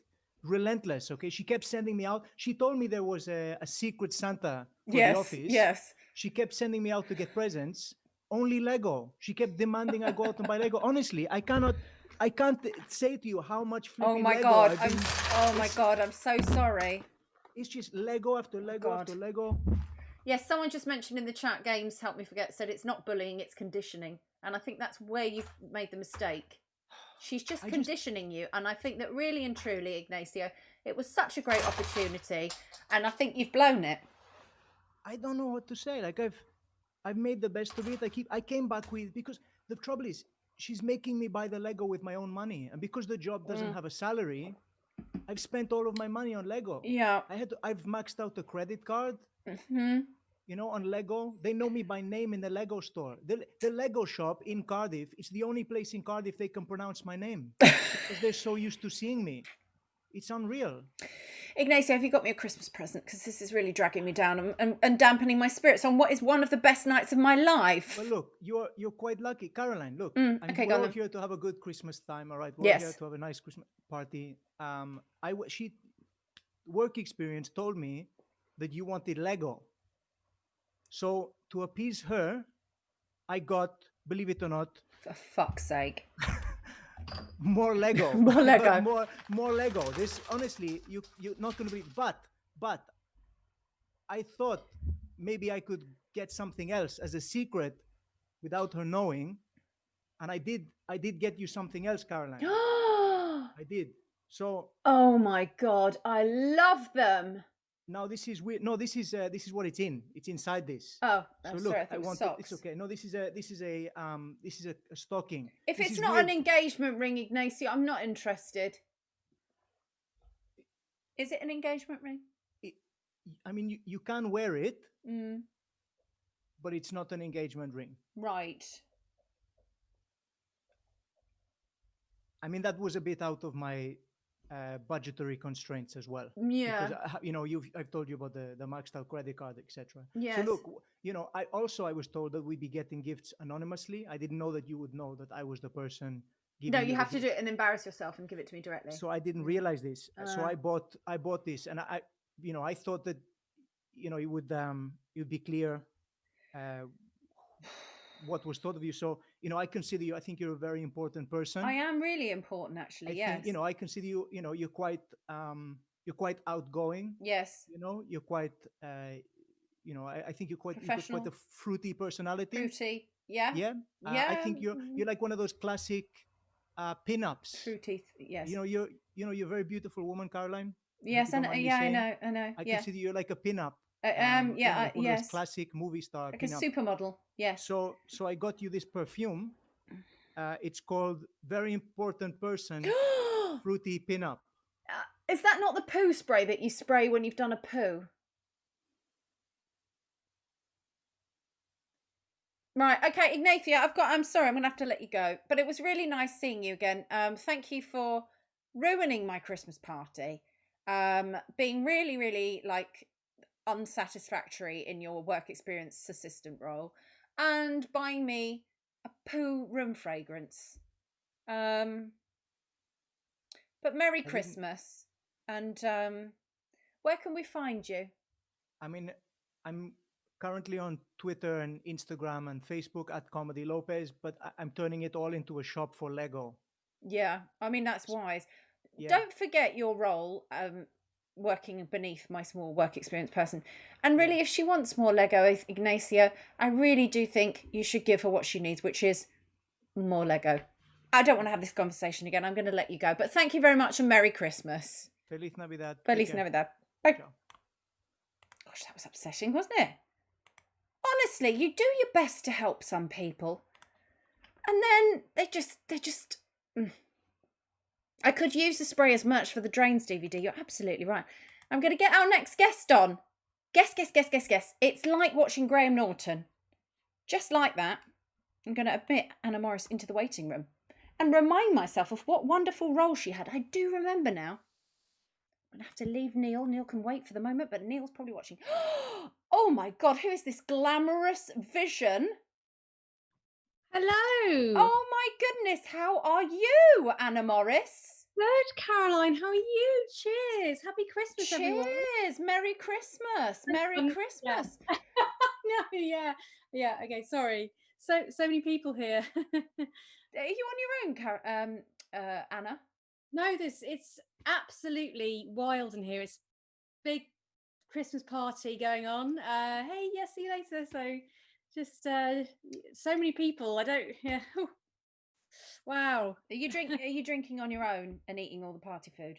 relentless. Okay. She kept sending me out. She told me there was a secret Santa for the office. Yes. She kept sending me out to get presents. Only Lego. She kept demanding I go out and buy Lego. Honestly, I can't say to you how much flipping Lego God. my God, I'm so sorry. It's just Lego after Lego after Lego. Yes, someone just mentioned in the chat, Games Help Me Forget, said it's not bullying, it's conditioning. And I think that's where you've made the mistake. She's just conditioning you. And I think that really and truly, Ignacio, it was such a great opportunity. And I think you've blown it. I don't know what to say. Like I've made the best of it. I came back with, because the trouble is she's making me buy the Lego with my own money. And because the job doesn't have a salary, I've spent all of my money on Lego. Yeah. I've maxed out the credit card. On Lego. They know me by name in the Lego store. The Lego shop in Cardiff is the only place in Cardiff they can pronounce my name because they're so used to seeing me. It's unreal. Ignacio, have you got me a Christmas present? Because this is really dragging me down and dampening my spirits on what is one of the best nights of my life. Well, look, you're quite lucky. Caroline, look, okay, we're all here to have a good Christmas time, all right? We're all here to have a nice Christmas party. Work experience told me that you wanted Lego. So to appease her, I got, believe it or not, for fuck's sake, more Lego. more Lego. More Lego. This honestly, you're not going to believe. But I thought maybe I could get something else as a secret without her knowing, and I did get you something else, Caroline. I did. So Oh my God, I love them. now this is weird. No, this is what it's in. It's inside this. Oh, So I'm look, sorry, I thought it was wanted. socks. It's okay. No, this is a stocking. If This it's is not weird. an engagement ring, Ignacio, I'm not interested. Is it an engagement ring? I mean, you can wear it, Mm, but it's not an engagement ring. right. I mean, that was a bit out of my budgetary constraints as well. Yeah. Because I've told you about the maxed out credit card, etc. Yes. So look, I was told that we'd be getting gifts anonymously. I didn't know that you would know that I was the person giving. No, you have to do it and embarrass yourself and give it to me directly. So I didn't realize this. So I bought this, and I thought that it would be clear what was thought of you. So I consider you. I think you're a very important person. I am really important, actually. Yes. Think, I consider you. You're quite outgoing. Yes. You're quite. I think you've got quite a fruity personality. Fruity. Yeah. Yeah. Yeah. I think you're like one of those classic pin-ups. Fruity. Yes. You're a very beautiful woman, Caroline. Yes, I know. I know. I consider you like a pin-up. Like one of those classic movie star, like a supermodel. Yes. So I got you this perfume. It's called Very Important Person Fruity Pin-Up. Is that not the poo spray that you spray when you've done a poo? Right. Okay, Ignacio, I'm sorry, I'm gonna have to let you go. But it was really nice seeing you again. Thank you for ruining my Christmas party. Being really, really unsatisfactory in your work experience assistant role, and buying me a poo room fragrance. But Merry Christmas. And where can we find you? I mean, I'm currently on Twitter and Instagram and Facebook at Comedy Lopez, but I'm turning it all into a shop for Lego. Yeah, I mean, that's wise. Yeah. Don't forget your role working beneath my small work experience person. And really, if she wants more Lego, Ignacia, I really do think you should give her what she needs, which is more Lego. I don't want to have this conversation again. I'm going to let you go. But thank you very much and Merry Christmas. Feliz Navidad. Feliz Navidad. Bye. Ciao. Gosh, that was upsetting, wasn't it? Honestly, you do your best to help some people. And then they just... I could use the spray as merch for the Drains DVD. You're absolutely right. I'm going to get our next guest on. Guess. It's like watching Graham Norton. Just like that. I'm going to admit Anna Morris into the waiting room and remind myself of what wonderful role she had. I do remember now. I'm going to have to leave Neil. Neil can wait for the moment, but Neil's probably watching. Oh my God, who is this glamorous vision? Hello. Oh my goodness, how are you, Anna Morris? Good, Caroline. How are you? Cheers. Happy Christmas, everyone. Cheers. Merry Christmas. Merry Christmas. No, yeah. Okay, sorry. So many people here. Are you on your own, Anna? No, it's absolutely wild in here. It's big Christmas party going on. Hey, yeah, see you later. So just so many people. I don't. Yeah. Wow. Are you drinking on your own and eating all the party food?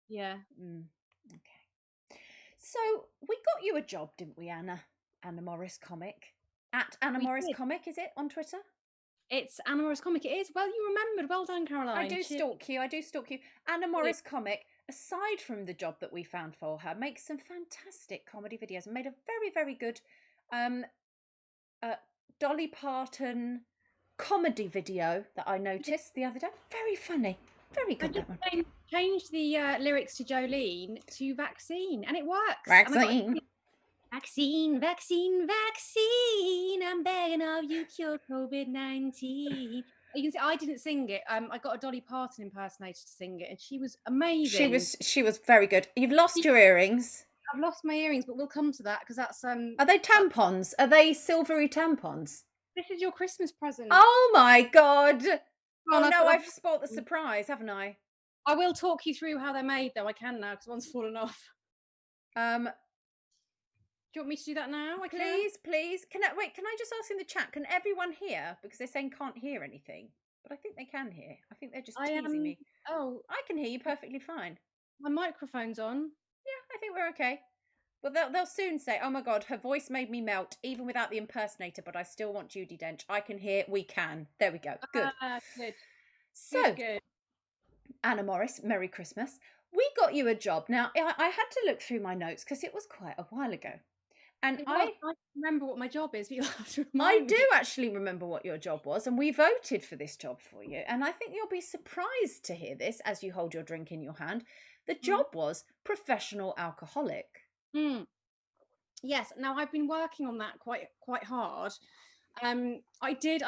Yeah. Okay. So we got you a job, didn't we, Anna? Anna Morris Comic. At Anna Morris Comic, is it on Twitter? It's Anna Morris Comic. It is. Well, you remembered. Well done, Caroline. I do stalk you. Anna Morris Comic, aside from the job that we found for her, makes some fantastic comedy videos and made a very, very good Dolly Parton comedy video that I noticed the other day. Very funny. Very good. That one. Changed the lyrics to Jolene to Vaccine, and it works. Vaccine. Vaccine. I'm begging of you, cure COVID-19. You can see I didn't sing it. I got a Dolly Parton impersonator to sing it, and she was amazing. She was very good. You've lost your earrings. I've lost my earrings, but we'll come to that because that's Are they tampons? Are they silvery tampons? This is your Christmas present. Oh my God! Oh no, I've spoilt the surprise, haven't I? I will talk you through how they're made, though. I can now because one's fallen off. you want me to do that now? I can. Please. Can I just ask in the chat? Can everyone hear? Because they're saying can't hear anything, but I think they can hear. I think they're just teasing me. Oh, I can hear you perfectly fine. my microphone's on. Yeah, I think we're okay. Well, they'll soon say, "Oh my God, her voice made me melt, even without the impersonator." But I still want Judi Dench. I can hear. We can. There we go. Good. Good. So, Good. Anna Morris, Merry Christmas. We got you a job. Now, I had to look through my notes because it was quite a while ago. And I remember what my job is, but you'll have to I remind me. do actually remember what your job was, and we voted for this job for you. And I think you'll be surprised to hear this as you hold your drink in your hand. The job was professional alcoholic. Yes. Now I've been working on that quite hard. I did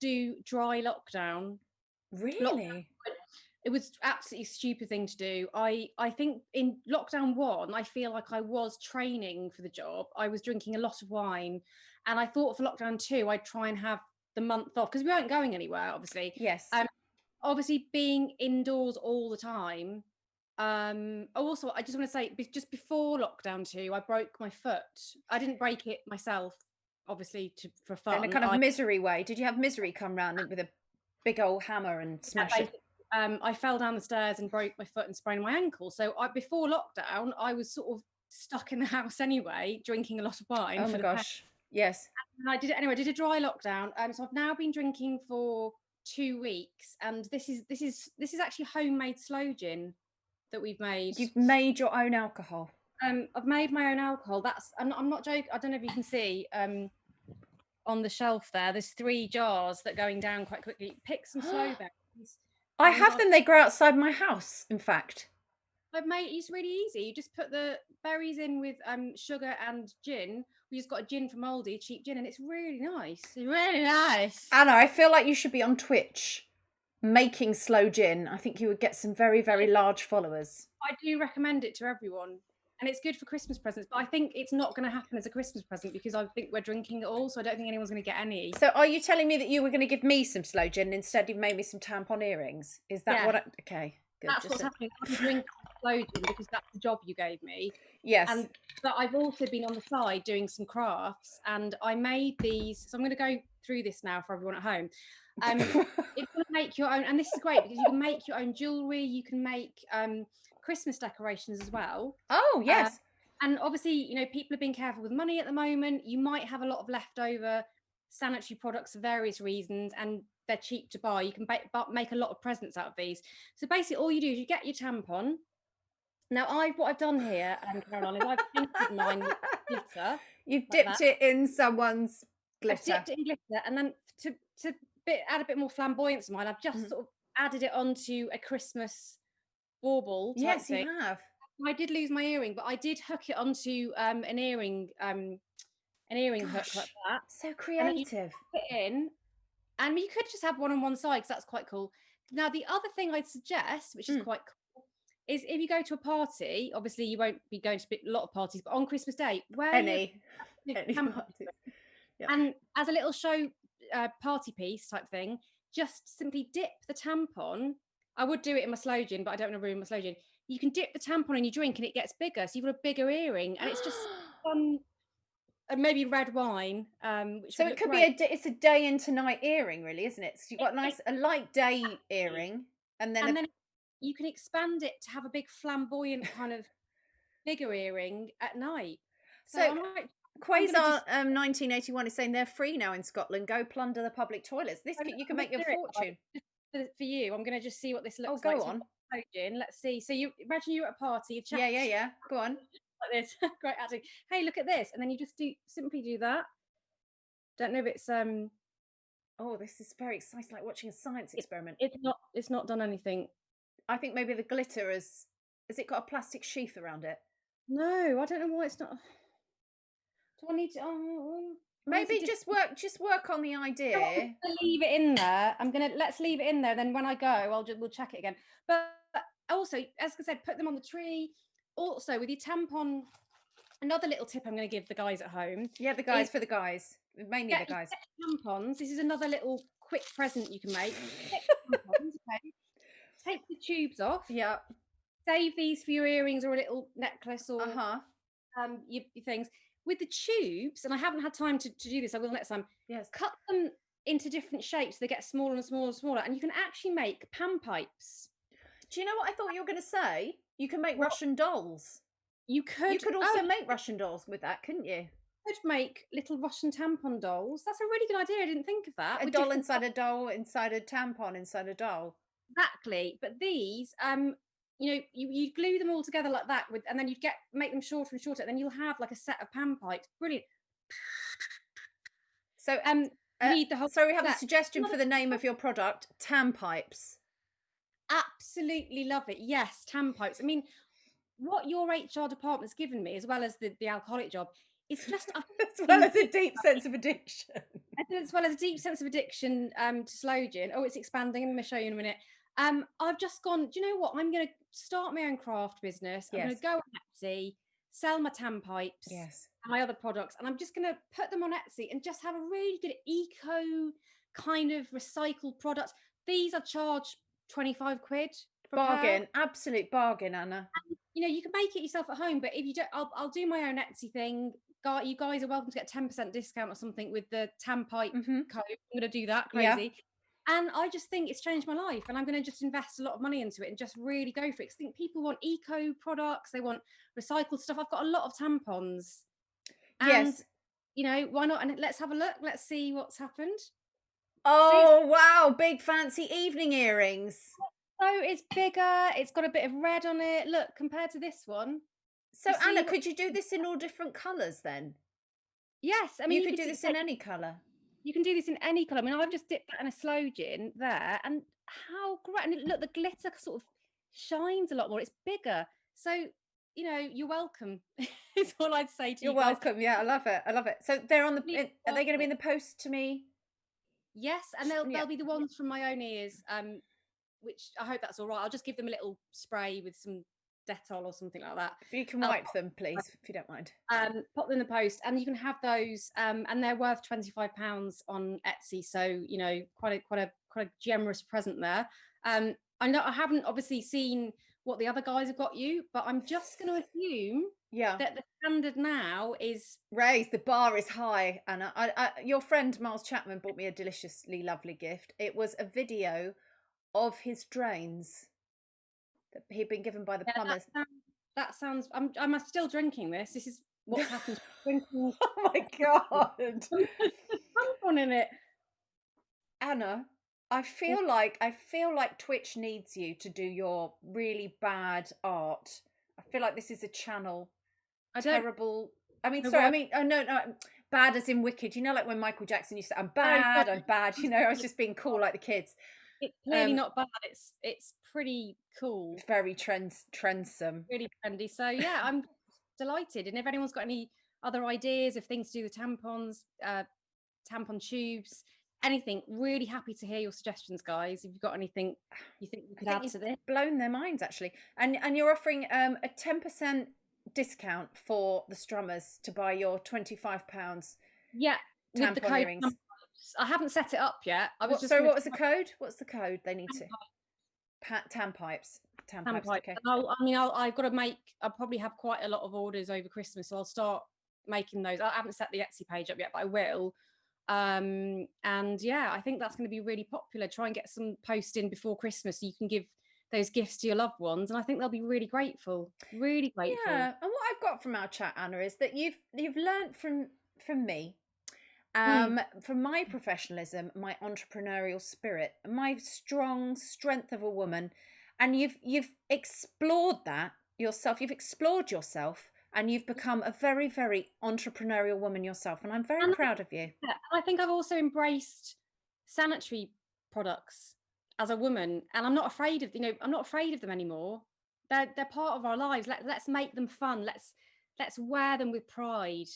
do dry lockdown. Really? It was absolutely stupid thing to do. I think in lockdown 1, I feel like I was training for the job. I was drinking a lot of wine, and I thought for lockdown 2, I'd try and have the month off because we weren't going anywhere, obviously. Yes. Obviously being indoors all the time. Also, I just want to say, just before lockdown 2, I broke my foot. I didn't break it myself, obviously, for fun. In a kind of misery way. Did you have misery come round with a big old hammer and smash it? I fell down the stairs and broke my foot and sprained my ankle. So before lockdown, I was sort of stuck in the house anyway, drinking a lot of wine. Oh my gosh. Yes. And I did it anyway. I did a dry lockdown. So I've now been drinking for 2 weeks, and this is actually homemade sloe gin that we've made. You've made your own alcohol. I've made my own alcohol. I'm not joking. I don't know if you can see on the shelf there. There's 3 jars that are going down quite quickly. Pick some sloe berries. I have them. They grow outside my house, in fact. I've made it's really easy. You just put the berries in with sugar and gin. We just got a gin from Aldi, cheap gin, and it's really nice. It's really nice. Anna, I feel like you should be on Twitch making sloe gin. I think you would get some very, very large followers. I do recommend it to everyone. And it's good for Christmas presents, but I think it's not going to happen as a Christmas present because I think we're drinking it all, so I don't think anyone's going to get any. So are you telling me that you were going to give me some sloe gin and instead you've made me some tampon earrings? Is that what okay, good. That's what's happening. I'm drinking sloe gin because that's the job you gave me. Yes. But I've also been on the side doing some crafts, and I made these. So I'm going to go through this now for everyone at home. You can make your own, and this is great because you can make your own jewellery. You can make Christmas decorations as well. Oh, yes. And obviously, you know, people are being careful with money at the moment. You might have a lot of leftover sanitary products for various reasons, and they're cheap to buy. You can make a lot of presents out of these. So basically, all you do is you get your tampon. Now, what I've done here, Caroline, is I've painted mine with glitter. You've dipped it in someone's glitter. I've dipped it in glitter, and then to add a bit more flamboyance to mine, I've just sort of added it onto a Christmas bauble type yes, thing. You have. I did lose my earring, but I did hook it onto an earring hook like that. So creative. Put it in, and you could just have one on one side because that's quite cool. Now, the other thing I'd suggest, which is quite cool, is if you go to a party. Obviously, you won't be going to a lot of parties, but on Christmas Day, any parties. Yeah. And as a little show party piece type thing, just simply dip the tampon. I would do it in my sloe gin, but I don't want to ruin my sloe gin. You can dip the tampon in your drink and it gets bigger, so you've got a bigger earring, and it's just maybe red wine. So it could be it's a day into night earring, really, isn't it? So you've got a light day earring, and then you can expand it to have a big flamboyant kind of bigger earring at night. So Quasar 1981 is saying they're free now in Scotland. Go plunder the public toilets. You can make your fortune. For you, I'm going to just see what this looks like. Go on. Let's see. So you imagine you're at a party. Yeah. Go on. Like this. Great acting. Hey, look at this, and then you just simply do that. Don't know if it's Oh, this is very exciting, like watching a science experiment. It's not done anything. I think maybe the glitter has it got a plastic sheath around it? No, I don't know why it's not. Do I need to? Maybe just work on the idea. Leave it in there. Let's leave it in there. Then when I go, we'll check it again. But also, as I said, put them on the tree. Also, with your tampon, another little tip I'm going to give the guys at home. Yeah, the guys for the guys, mainly the guys. Tampons. This is another little quick present you can make. Take the tubes off. Yeah. Save these for your earrings or a little necklace or your things. with the tubes, and I haven't had time to do this, I will next time, Yes. cut them into different shapes. They get smaller and smaller and smaller, and you can actually make pan pipes. Do you know what I thought you were going to say? You can make What? Russian dolls. You could also make Russian dolls with that, couldn't you? could make little Russian tampon dolls. That's a really good idea. I didn't think of that. A with doll different inside a doll, inside a tampon, inside a doll. Exactly. But these, you know, you glue them all together like that, and then make them shorter and shorter, and then you'll have like a set of pan pipes. Brilliant. So, you need the whole. so we have a set. suggestion for the name of your product: Tam Pipes. Absolutely love it. Yes, tan pipes. I mean, what your HR department's given me, as well as the alcoholic job, is just as well as a deep sense of addiction. As well as a deep sense of addiction to slow gin. Oh, it's expanding. I'm going to show you in a minute. I've just gone, do you know what? I'm going to start my own craft business. I'm going to go on Etsy, sell my tan pipes and my other products, and I'm just going to put them on Etsy and just have a really good eco kind of recycled product. These are charged 25 quid. Bargain, absolute bargain, Anna. And, you know, you can make it yourself at home, but if you don't, I'll do my own Etsy thing. You guys are welcome to get 10% discount or something with the tan pipe code. I'm going to do that. Crazy. And I just think it's changed my life, and I'm going to just invest a lot of money into it and just really go for it. Because I think people want eco products, they want recycled stuff. I've got a lot of tampons. And, you know, why not? And let's have a look. Let's see what's happened. Oh, wow. Big fancy evening earrings. So it's bigger. It's got a bit of red on it. Look, compared to this one. So, Anna, could you do this in all different colours then? Yes. I mean, you could do this in any colour. You can do this in any colour. I mean, I've just dipped that in a slow gin there, and how great. And look, the glitter sort of shines a lot more. It's bigger. So, you know, you're welcome. Is all I'd say to you. You're welcome. Yeah, I love it. I love it. So they're on the, are they going to be in the post to me? Yes, and they'll be the ones from my own ears, which I hope that's all right. I'll just give them a little spray with some Dettol or something like that. If you can wipe them, please, if you don't mind. Pop them in the post, and you can have those, and they're worth £25 on Etsy. So, you know, quite a generous present there. I know I haven't obviously seen what the other guys have got you, but I'm just going to assume that the standard now is raised. The bar is high, Anna. Your friend Miles Chapman bought me a deliciously lovely gift. It was a video of his drains that he'd been given by the plumbers. That sounds. I'm still drinking this. This is what happens. Drinking. Oh my god! Tampon in it, Anna. I feel like Twitch needs you to do your really bad art. I feel like this is a channel. Terrible. I mean, sorry. I mean, no, bad as in wicked. You know, like when Michael Jackson used to say, "I'm bad, I'm bad." You know, I was just being cool like the kids. It's clearly not bad. It's pretty cool. Very trendsome. Really trendy. So yeah, I'm delighted. And if anyone's got any other ideas of things to do with tampons, tampon tubes, anything, really happy to hear your suggestions, guys. If you've got anything you think we could add to this, blown their minds actually. And you're offering a 10% discount for the strummers to buy your £25. Yeah, with the code earrings. I haven't set it up yet. What was the code? What's the code they need to? Tan pipes. Okay. I've got to make. I'll probably have quite a lot of orders over Christmas, so I'll start making those. I haven't set the Etsy page up yet, but I will. And yeah, I think that's going to be really popular. Try and get some post in before Christmas, so you can give those gifts to your loved ones, and I think they'll be really grateful. Really grateful. Yeah. And what I've got from our chat, Anna, is that you've learnt from me. From my professionalism, my entrepreneurial spirit, my strength of a woman, and you've explored that yourself. You've explored yourself, and you've become a very, very entrepreneurial woman yourself. And I'm very proud of you. Yeah, I think I've also embraced sanitary products as a woman, and I'm not afraid of them anymore. They're part of our lives. Let's make them fun. Let's wear them with pride.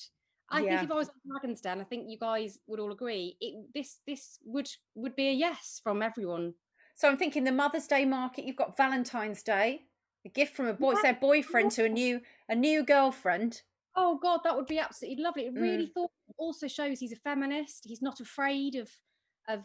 I think if I was on Dragon's Den, I think you guys would all agree this would be a yes from everyone. So I'm thinking the Mother's Day market. You've got Valentine's Day, a gift from their boyfriend to a new girlfriend. Oh God, that would be absolutely lovely. It really thought also shows he's a feminist. He's not afraid of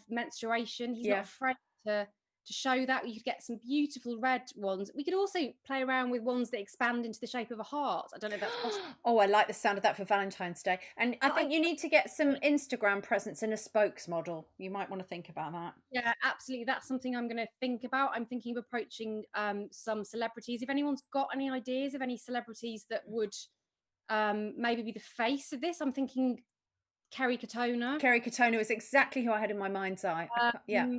menstruation. He's not afraid to to show that. You could get some beautiful red ones. We could also play around with ones that expand into the shape of a heart. I don't know if that's possible. Oh, I like the sound of that for Valentine's Day. And I But think you need to get some Instagram presence in a spokes model. You might want to think about that. Yeah, absolutely. That's something I'm going to think about. I'm thinking of approaching some celebrities. If anyone's got any ideas of any celebrities that would maybe be the face of this, I'm thinking Kerry Katona. Kerry Katona is exactly who I had in my mind's eye. Yeah.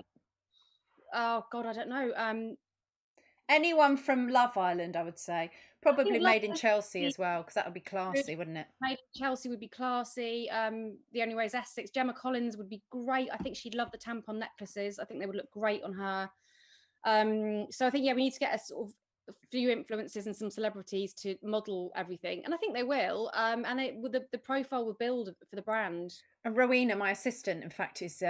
Oh God, I don't know. Anyone from Love Island, I would say. Probably Love made in Island Chelsea would as well, because that would be classy, wouldn't it? Maybe Chelsea would be classy. The Only Way is Essex. Gemma Collins would be great. I think she'd love the tampon necklaces. I think they would look great on her. So I think, yeah, we need to get a sort of a few influencers and some celebrities to model everything, and I think they will. And the profile will build for the brand. And Rowena, my assistant, in fact, is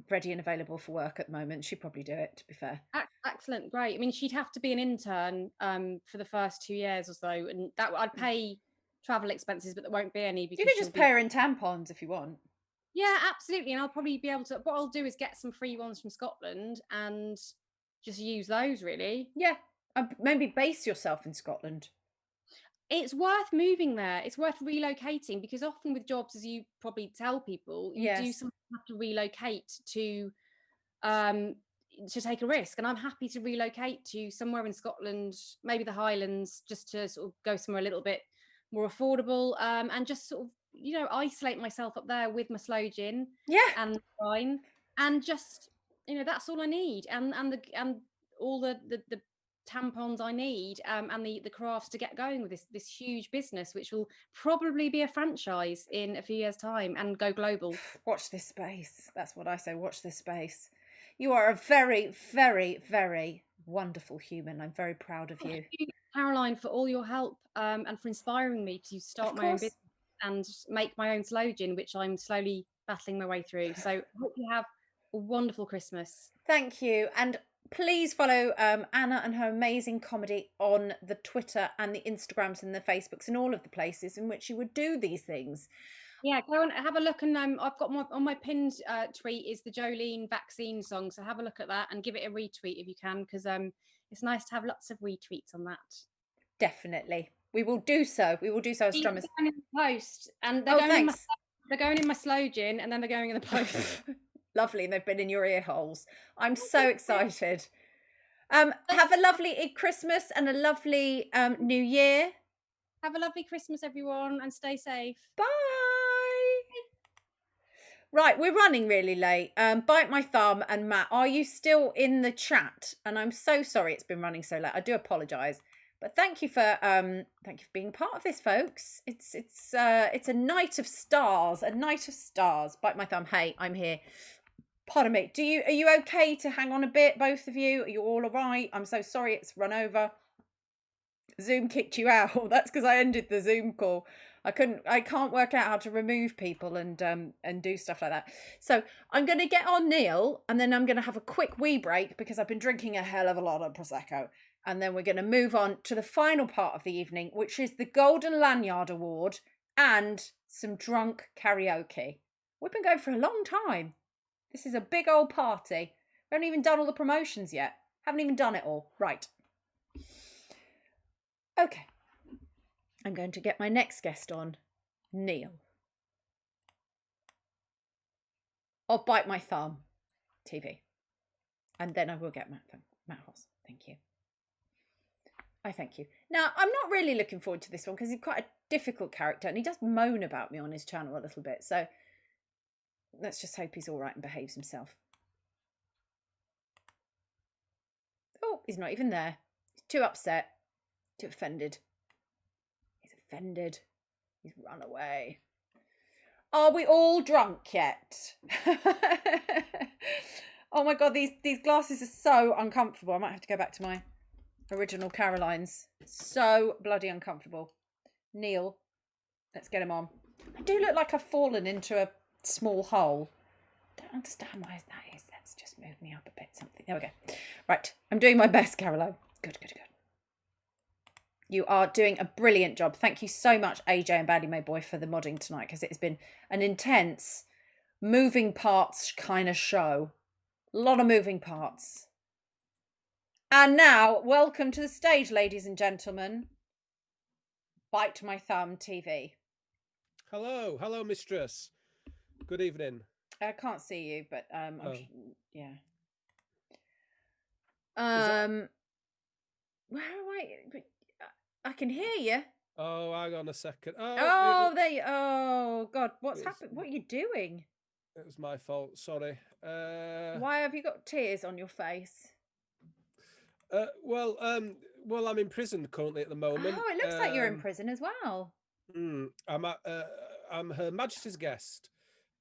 ready and available for work at the moment. She'd probably do it, to be fair. Excellent, great. I mean, she'd have to be an intern for the first 2 years or so, and that I'd pay travel expenses, but there won't be any. Because you could just pay her in tampons if you want. Yeah, absolutely. And I'll probably be able to. What I'll do is get some free ones from Scotland and just use those. Really. Yeah, maybe base yourself in Scotland. It's worth moving there. It's worth relocating, because often with jobs, as you probably tell people, you do sometimes have to relocate to take a risk. And I'm happy to relocate to somewhere in Scotland, maybe the Highlands, just to sort of go somewhere a little bit more affordable, and just sort of, isolate myself up there with my sloe gin and wine, and just, that's all I need. And all the tampons I need, and the crafts to get going with this huge business, which will probably be a franchise in a few years' time and go global. Watch this space. That's what I say. Watch this space. You are a very, very, very wonderful human. I'm very proud of you. Thank you, Caroline, for all your help, and for inspiring me to start my own business and make my own sloe gin, which I'm slowly battling my way through. So I hope you have a wonderful Christmas. Thank you. And please follow Anna and her amazing comedy on the Twitter and the Instagrams and the Facebooks and all of the places in which you would do these things. Yeah, go and have a look. And I've got on my pinned tweet is the Jolene vaccine song. So have a look at that and give it a retweet if you can, because it's nice to have lots of retweets on that. Definitely. We will do so. We will do so as strummers. They're going in the post, and they're going in my sloe gin, and then they're going in the post. Lovely. And they've been in your ear holes. I'm so excited. Have a lovely Christmas and a lovely New Year. Have a lovely Christmas, everyone, and stay safe. Bye. Right, we're running really late. Bite my thumb and Matt, are you still in the chat? And I'm so sorry it's been running so late. I do apologise, but thank you for being part of this, folks. It's a night of stars, a night of stars. Bite my thumb. Hey, I'm here. Pardon me. Are you okay to hang on a bit, both of you? Are you all right? I'm so sorry it's run over. Zoom kicked you out. That's because I ended the Zoom call. I can't work out how to remove people and do stuff like that. So I'm going to get on Neil, and then I'm going to have a quick wee break because I've been drinking a hell of a lot of Prosecco. And then we're going to move on to the final part of the evening, which is the Golden Lanyard Award and some drunk karaoke. We've been going for a long time. This is a big old party. We haven't even done all the promotions yet. Haven't even done it all. Right. Okay. I'm going to get my next guest on, Neil. Of Bite My Thumb TV. And then I will get Matt Hoss. Thank you. I thank you. Now, I'm not really looking forward to this one because he's quite a difficult character and he does moan about me on his channel a little bit. So let's just hope he's all right and behaves himself. Oh, he's not even there. He's too upset, too offended. Offended. He's run away. Are we all drunk yet? Oh my god, these glasses are so uncomfortable. I might have to go back to my original Caroline's. So bloody uncomfortable. Neil, let's get him on. I do look like I've fallen into a small hole. Don't understand why that is. Let's just move me up a bit. Something. There we go. Right, I'm doing my best, Caroline. Good. You are doing a brilliant job. Thank you so much, AJ and Baddy May Boy, for the modding tonight, because it has been an intense, moving parts kind of show. A lot of moving parts. And now, welcome to the stage, ladies and gentlemen. Bite my Thumb TV. Hello, mistress. Good evening. I can't see you, but yeah. Where am I? I can hear you. Oh, hang on a second. Oh, there you. Oh God, what's happened? What are you doing? It was my fault. Sorry. Why have you got tears on your face? Well, I'm in prison currently at the moment. Oh, it looks like you're in prison as well. I'm Her Majesty's guest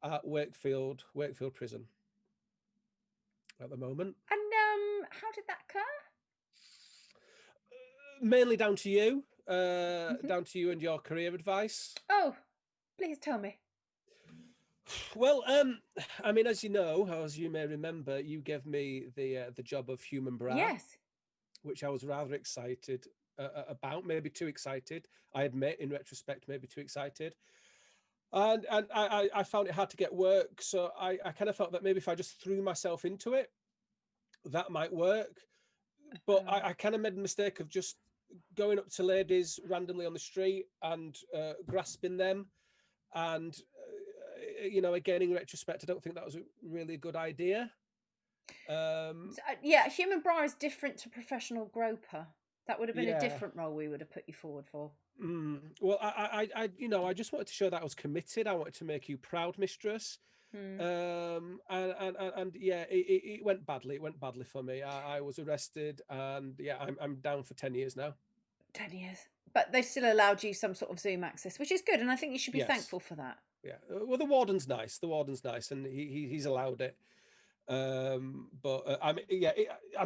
at Wakefield Prison at the moment. And how did that occur? Mainly down to you, down to you and your career advice. Oh, please tell me. Well, I mean, as you know, as you may remember, you gave me the job of human bra. Yes. Which I was rather excited about, maybe too excited. I admit, in retrospect, maybe too excited. And I found it hard to get work, so I kind of felt that maybe if I just threw myself into it, that might work. But I kind of made the mistake of just going up to ladies randomly on the street and grasping them. And, again, in retrospect, I don't think that was a really good idea. Yeah, human bra is different to professional groper. That would have been a different role we would have put you forward for. Well, I just wanted to show that I was committed. I wanted to make you proud, mistress. And yeah, it went badly. It went badly for me. I was arrested, and yeah, I'm down for 10 years now. 10 years, but they've still allowed you some sort of Zoom access, which is good, and I think you should be thankful for that. Yeah. Well, the warden's nice. And he's allowed it. I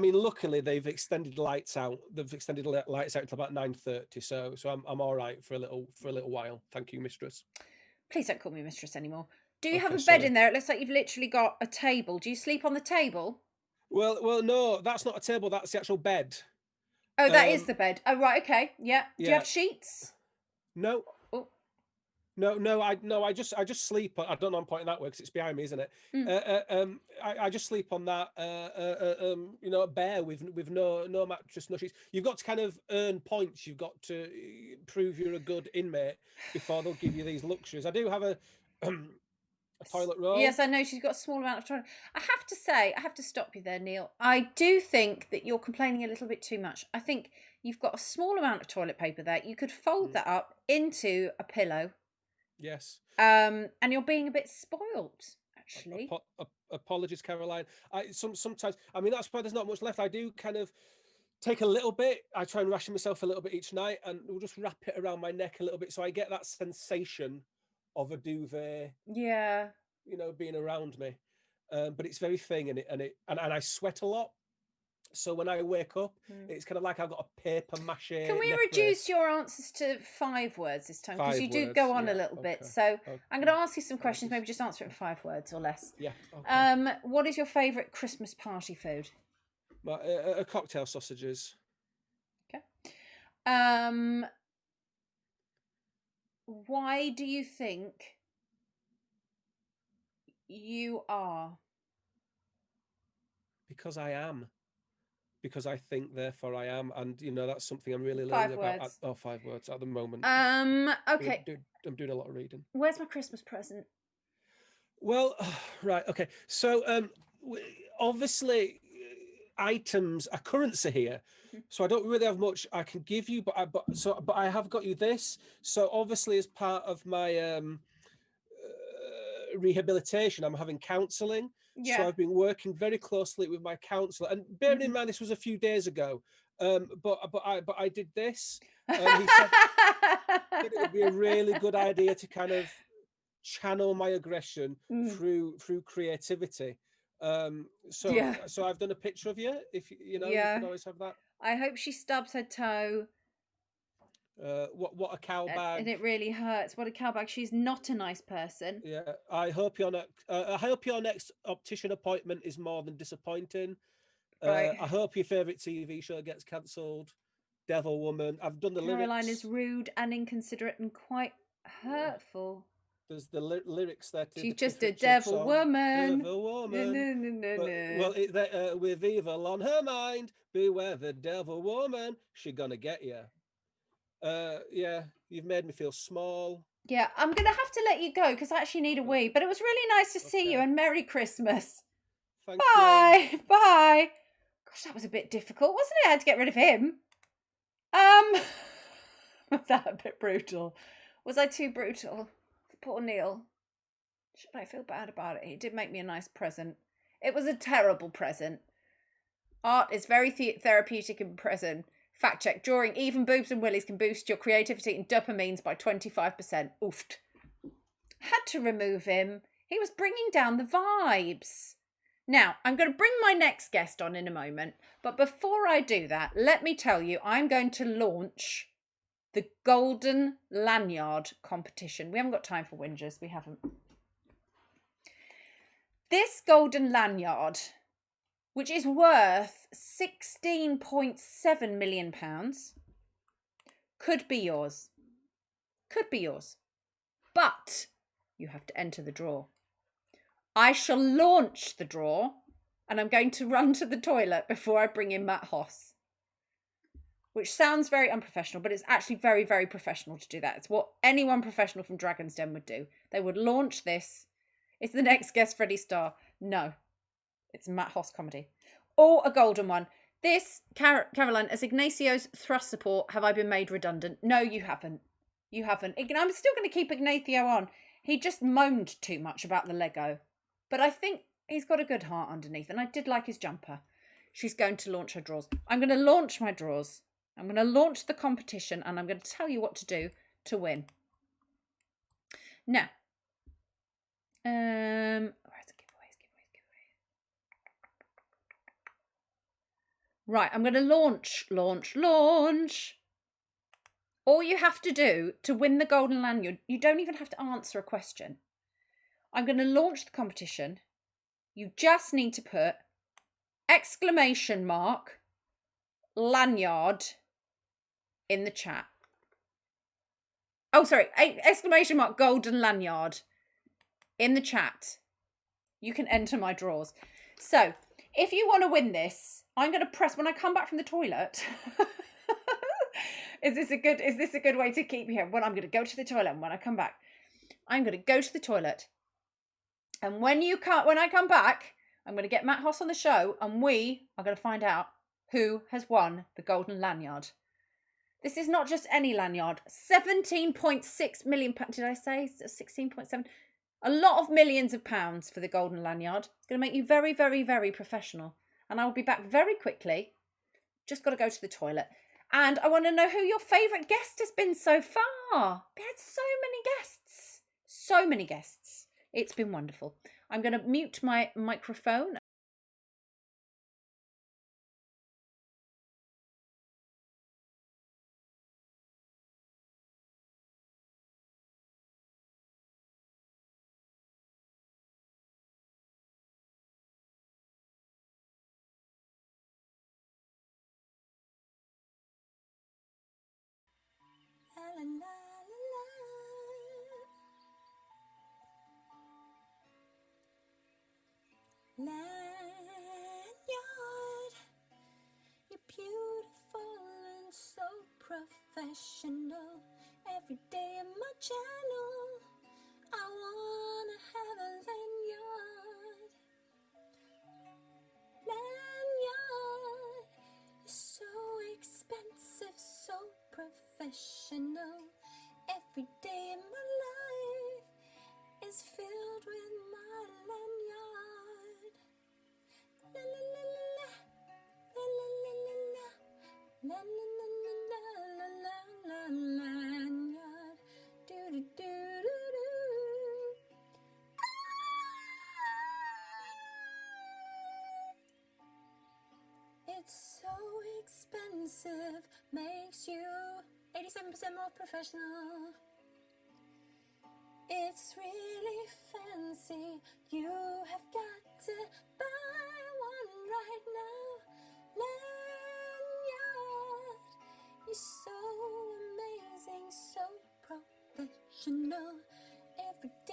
mean, luckily they've extended lights out. They've extended lights out until about 9:30. So I'm all right for a little while. Thank you, mistress. Please don't call me mistress anymore. Do you have a bed in there? It looks like you've literally got a table. Do you sleep on the table? Well, no, that's not a table. That's the actual bed. Oh, that is the bed. Oh, right. Okay. Yeah. Do you have sheets? No. No, I just sleep. I don't know I'm pointing that way because it's behind me, isn't it? I just sleep on that, bare with no mattress, no sheets. You've got to kind of earn points. You've got to prove you're a good inmate before they'll give you these luxuries. I do have a toilet roll. Yes, I know she's got a small amount of toilet. I have to say, I have to stop you there, Neil. I do think that you're complaining a little bit too much. I think you've got a small amount of toilet paper there. You could fold that up into a pillow. Yes. And you're being a bit spoilt, actually. Apologies, Caroline. Sometimes, I mean, that's why there's not much left. I do kind of take a little bit. I try and ration myself a little bit each night, and we'll just wrap it around my neck a little bit, so I get that sensation of a duvet. Yeah. Being around me. But it's very thin, and I sweat a lot. So when I wake up, it's kind of like I've got a paper mache. Can we reduce your answers to 5 words this time? Because you do go on a little bit. So I'm going to ask you some questions. Maybe just answer it in 5 words or less. Yeah. Okay. What is your favourite Christmas party food? Cocktail sausages. Okay. Why do you think you are? Because I am. Because I think, therefore I am, and that's something I'm really learning about. 5 words at the moment. Okay. I'm doing a lot of reading. Where's my Christmas present? Well, right, okay. So, obviously, items are currency here, so I don't really have much I can give you. But I have got you this. So, obviously, as part of my rehabilitation, I'm having counselling. Yeah. So I've been working very closely with my counsellor, and bearing in mind this was a few days ago, but I did this. He said that it would be a really good idea to kind of channel my aggression through creativity. So I've done a picture of you. If you can always have that. I hope she stubs her toe. What a cow bag! And it really hurts. What a cow bag! She's not a nice person. Yeah, I hope your next optician appointment is more than disappointing. Right. I hope your favourite TV show gets cancelled. Devil Woman. I've done the lyrics. Caroline is rude and inconsiderate and quite hurtful. There's the lyrics there. To She's the just Cliff a Richard devil song, woman. Devil woman. No, no, no, But, no. well, with evil on her mind, beware the devil woman. She gonna get you. Yeah, you've made me feel small. Yeah, I'm going to have to let you go because I actually need a wee. But it was really nice to see you Okay. and Merry Christmas. Thank Bye. you. Bye. Gosh, that was a bit difficult, wasn't it? I had to get rid of him. Was that a bit brutal? Was I too brutal? Poor Neil. Should I feel bad about it? He did make me a nice present. It was a terrible present. Art is very therapeutic in prison. Fact check. Drawing even boobs and willies can boost your creativity and dopamines by 25%. Oofed. Had to remove him. He was bringing down the vibes. Now, I'm going to bring my next guest on in a moment. But before I do that, let me tell you, I'm going to launch the Golden Lanyard competition. We haven't got time for whingers. We haven't. This Golden Lanyard, which is worth £16.7 million, could be yours. Could be yours. But you have to enter the draw. I shall launch the draw, and I'm going to run to the toilet before I bring in Matt Hoss. Which sounds very unprofessional, but it's actually very, very professional to do that. It's what anyone professional from Dragon's Den would do. They would launch this. Is the next guest Freddie Starr? No. It's Matt Hoss comedy. Or a golden one. This, Caroline, as Ignacio's thrust support, have I been made redundant? No, you haven't. You haven't. I'm still going to keep Ignacio on. He just moaned too much about the Lego. But I think he's got a good heart underneath, and I did like his jumper. She's going to launch her draws. I'm going to launch my draws. I'm going to launch the competition, and I'm going to tell you what to do to win. Now, where's the giveaways? Right, I'm going to launch. All you have to do to win the Golden Lanyard, you don't even have to answer a question. I'm going to launch the competition. You just need to put !lanyard in the chat. Oh, sorry, !golden lanyard in the chat. You can enter my draws. So, if you want to win this, I'm going to press when I come back from the toilet. Is this a good way to keep here? Well, I'm going to go to the toilet, and when I come back, I'm going to go to the toilet. And when I come back, I'm going to get Matt Hoss on the show, and we are going to find out who has won the Golden Lanyard. This is not just any lanyard. 17.6 million. Did I say 16.7? A lot of millions of pounds for the Golden Lanyard. It's going to make you very, very, very professional. And I will be back very quickly. Just got to go to the toilet. And I want to know who your favourite guest has been so far. We had so many guests. So many guests. It's been wonderful. I'm going to mute my microphone. Lanyard, you're beautiful and so professional. Every day on my channel, I wanna have a lanyard. Lanyard, you're so expensive, so professional. Every day in my life is filled with my lanyard. La la la la la la la la la la la la lanyard. Do do do do do. It's so expensive, makes you 87% more professional. It's really fancy, you have got to buy one right now. Lanyard, you're so amazing, so professional. Every day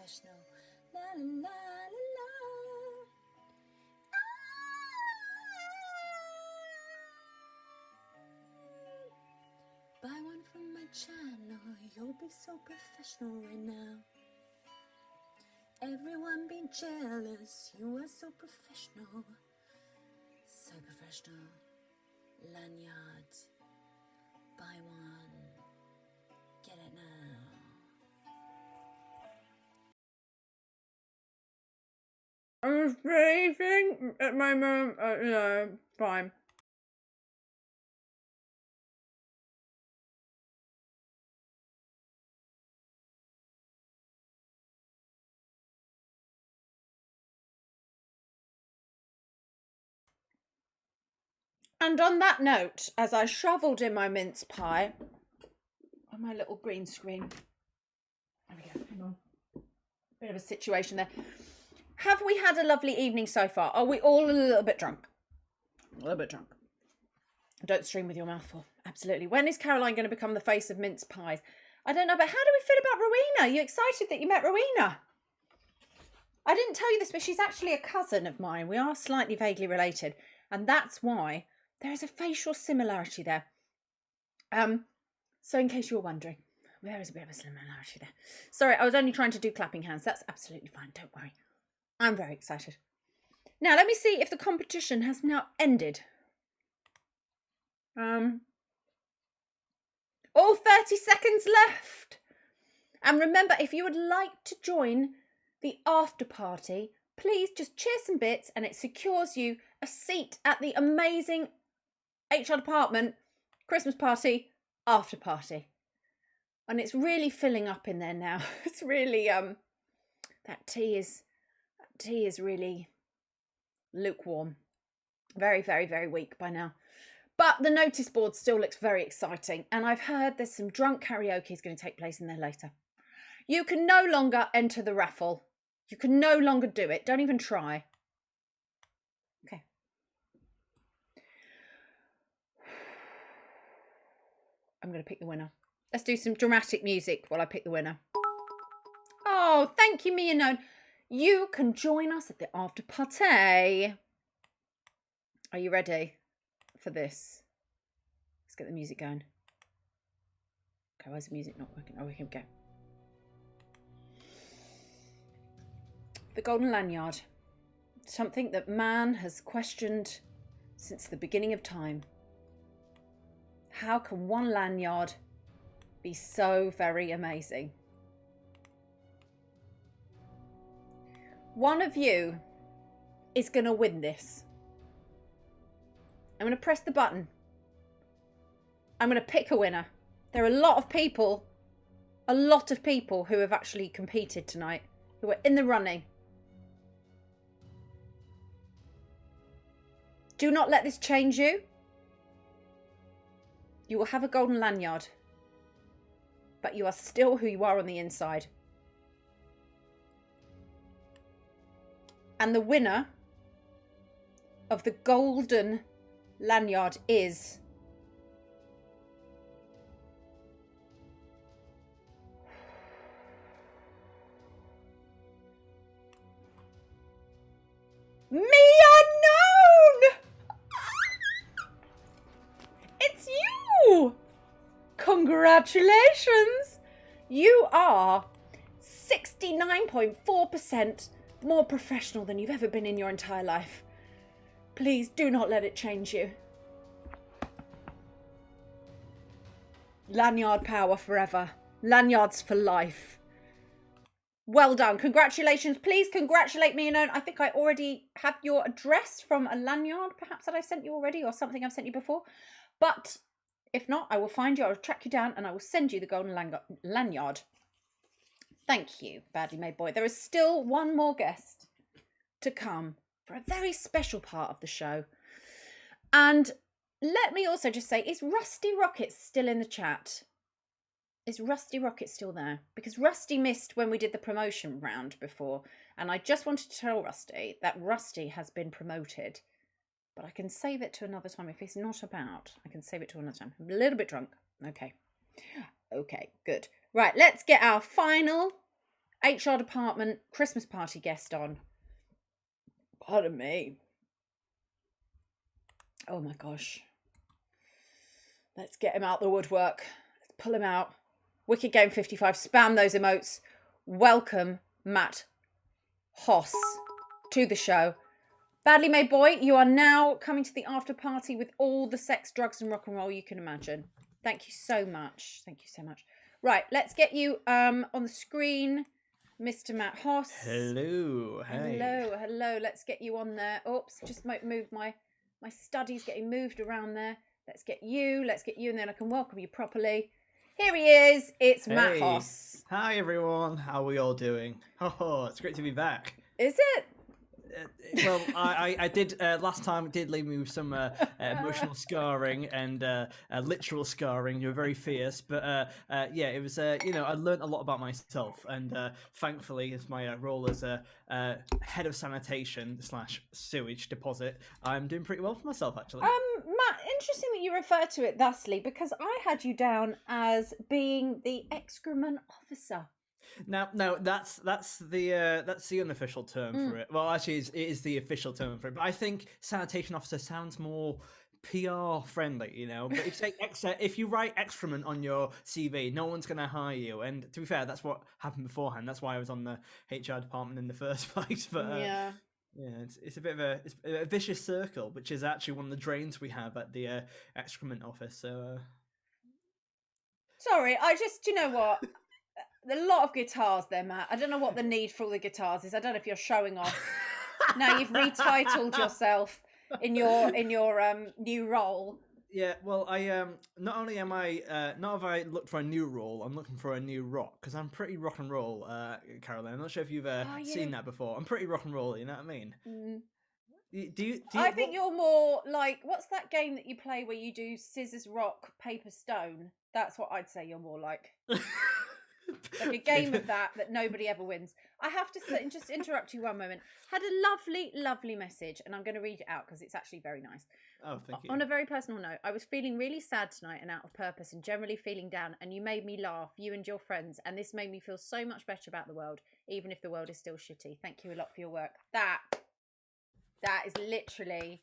professional. La la la la la. Buy one from my channel, you'll be so professional right now. Everyone be jealous, you are so professional. So professional. Lanyard. Buy one. Get it now. I'm breathing at my moment. No, fine. And on that note, as I shovelled in my mince pie on my little green screen, there we go, hang on. Bit of a situation there. Have we had a lovely evening so far? Are we all a little bit drunk? A little bit drunk. Don't stream with your mouth full. Absolutely. When is Caroline going to become the face of mince pies? I don't know, but how do we feel about Rowena? Are you excited that you met Rowena? I didn't tell you this, but she's actually a cousin of mine. We are slightly vaguely related, and that's why there is a facial similarity there. So in case you were wondering, there is a bit of a similarity there. Sorry, I was only trying to do clapping hands. That's absolutely fine. Don't worry. I'm very excited. Now, let me see if the competition has now ended. All 30 seconds left. And remember, if you would like to join the after party, please just cheer some bits and it secures you a seat at the amazing HR department Christmas party after party. And it's really filling up in there now. It's really that tea is really lukewarm. Very, very, very weak by now. But the notice board still looks very exciting. And I've heard there's some drunk karaoke is going to take place in there later. You can no longer enter the raffle. You can no longer do it. Don't even try. Okay. I'm going to pick the winner. Let's do some dramatic music while I pick the winner. Oh, thank you, Mia Known. You can join us at the after party. Are you ready for this? Let's get the music going. Okay, where's the music not working? Oh, here we go. The golden lanyard. Something that man has questioned since the beginning of time. How can one lanyard be so very amazing? One of you is going to win this. I'm going to press the button. I'm going to pick a winner. There are a lot of people who have actually competed tonight, who are in the running. Do not let this change you. You will have a golden lanyard, but you are still who you are on the inside. And the winner of the golden lanyard is Me Unknown! It's you! Congratulations! You are 69.4% more professional than you've ever been in your entire life. Please do not let it change you. Lanyard power forever. Lanyards for life. Well done. Congratulations. Please congratulate me. I think I already have your address from a lanyard, perhaps, that I've sent you already, or something I've sent you before. But if not, I will find you. I'll track you down and I will send you the golden lanyard. Thank you, badly made boy. There is still one more guest to come for a very special part of the show. And let me also just say, is Rusty Rocket still in the chat? Is Rusty Rocket still there? Because Rusty missed when we did the promotion round before. And I just wanted to tell Rusty that Rusty has been promoted. But I can save it to another time. If he's not about, I can save it to another time. I'm a little bit drunk. Okay. Okay, good. Right, let's get our final HR department Christmas party guest on. Pardon me. Oh my gosh. Let's get him out the woodwork. Let's pull him out. Wicked Game 55. Spam those emotes. Welcome, Matt Hoss, to the show. Badly Made Boy, you are now coming to the after party with all the sex, drugs, and rock and roll you can imagine. Thank you so much. Thank you so much. Right, let's get you on the screen, Mr. Matt Hoss. Hello. Hey. Hello. Let's get you on there. Oops, just move my studies getting moved around there. Let's get you, and then I can welcome you properly. Here he is. It's Matt Hoss. Hi, everyone. How are we all doing? Oh, it's great to be back. Is it? Well, I did last time. It did leave me with some emotional scarring and literal scarring. You were very fierce, but yeah, it was. I learned a lot about myself, and thankfully, as my role as a head of sanitation / sewage deposit, I'm doing pretty well for myself, actually. Matt, interesting that you refer to it thusly, because I had you down as being the excrement officer. No, that's the unofficial term for it. Well, actually, it is the official term for it. But I think sanitation officer sounds more PR friendly, you know. But if you say if you write excrement on your CV, no one's going to hire you. And to be fair, that's what happened beforehand. That's why I was on the HR department in the first place. But yeah, it's a bit of a vicious circle, which is actually one of the drains we have at the excrement office. So sorry, you know what? A lot of guitars there, Matt. I don't know what the need for all the guitars is. I don't know if you're showing off. Now you've retitled yourself in your new role. Yeah, well, I not only am I not have I looked for a new role, I'm looking for a new rock, because I'm pretty rock and roll, Caroline. I'm not sure if you've seen that before. I'm pretty rock and roll. You know what I mean? Do you I think you're more like, what's that game that you play where you do scissors, rock, paper, stone? That's what I'd say you're more like. Like a game of that nobody ever wins. I have to just interrupt you one moment. Had a lovely message, and I'm going to read it out because it's actually very nice. Oh, thank you. On a very personal note, I was feeling really sad tonight and out of purpose and generally feeling down, and you made me laugh, you and your friends, and this made me feel so much better about the world, even if the world is still shitty. Thank you a lot for your work. That is literally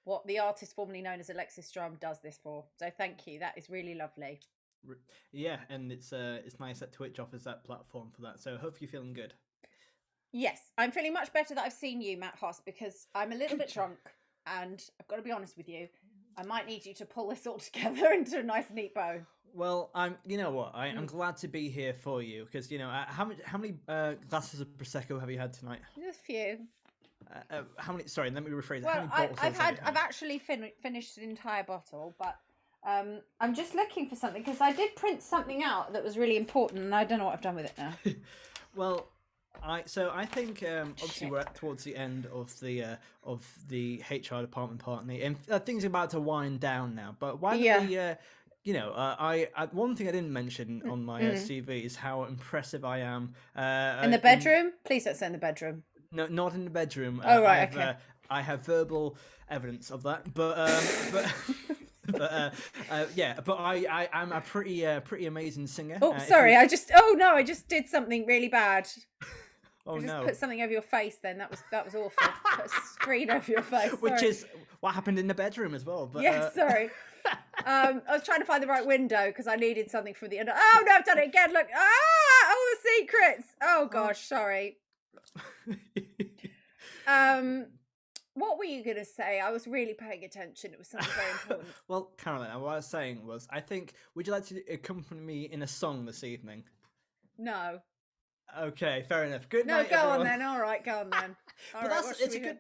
what the artist formerly known as Alexis Strum does this for. So thank you. That is really lovely. Yeah, and it's nice that Twitch offers that platform for that. So I hope you're feeling good. Yes, I'm feeling much better that I've seen you, Matt Hoss, because I'm a little bit drunk, and I've got to be honest with you. I might need you to pull this all together into a nice, neat bow. Well, you know what? I'm glad to be here for you, because how many glasses of prosecco have you had tonight? Just a few. How many? Sorry, let me rephrase. Well, I've actually finished an entire bottle, but. I'm just looking for something because I did print something out that was really important, and I don't know what I've done with it now. Well, I think obviously we're towards the end of the HR department partly, and things are about to wind down now. But why don't we? One thing I didn't mention on my CV is how impressive I am. In the bedroom? Please don't say in the bedroom. No, not in the bedroom. Oh right, okay. I have verbal evidence of that, but but I'm a pretty amazing singer. Oh, sorry, I just did something really bad. Oh, no. Put something over your face then. That was awful. Put a screen over your face. Sorry. Which is what happened in the bedroom as well. But, yeah, sorry. I was trying to find the right window because I needed something from the end. Oh, no, I've done it again. Look. All the secrets. Oh, gosh, sorry. What were you going to say? I was really paying attention. It was something very important. Well, Caroline, what I was saying was, would you like to accompany me in a song this evening? No. Okay, fair enough. Good night, everyone. On then. All right, go on then. But it's a good.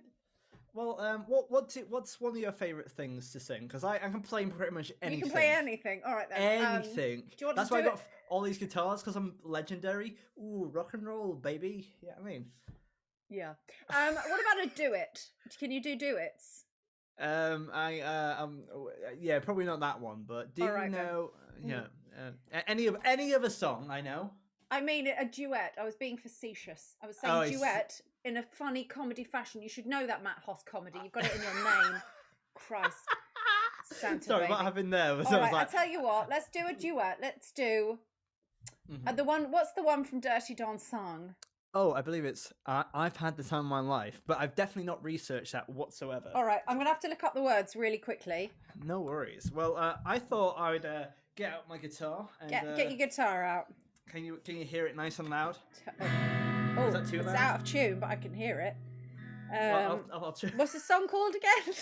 Well, what's one of your favourite things to sing? Because I can play pretty much anything. You can play anything. All right then. Anything. Do you want That's to why I got all these guitars, because I'm legendary. Ooh, rock and roll, baby. Yeah, I mean. Yeah. What about a duet? Can you do duets? Yeah, probably not that one. But do you know? Then. Yeah. Any other song I know. I mean a duet. I was being facetious. I was saying duet in a funny comedy fashion. You should know that Matt Hoss comedy. You've got it in your name. Christ. Santa Sorry, baby. what happened there? All right, I'll tell you what. Let's do a duet. Let's do What's the one from Dirty Dancing? Oh, I believe it's I've had the time of my life, but I've definitely not researched that whatsoever. All right, I'm going to have to look up the words really quickly. No worries. Well, I thought I would get out my guitar and Get your guitar out. Can you hear it nice and loud? Oh, Is that too it's loud? out of tune, but I can hear it. Well, I'll What's the song called again?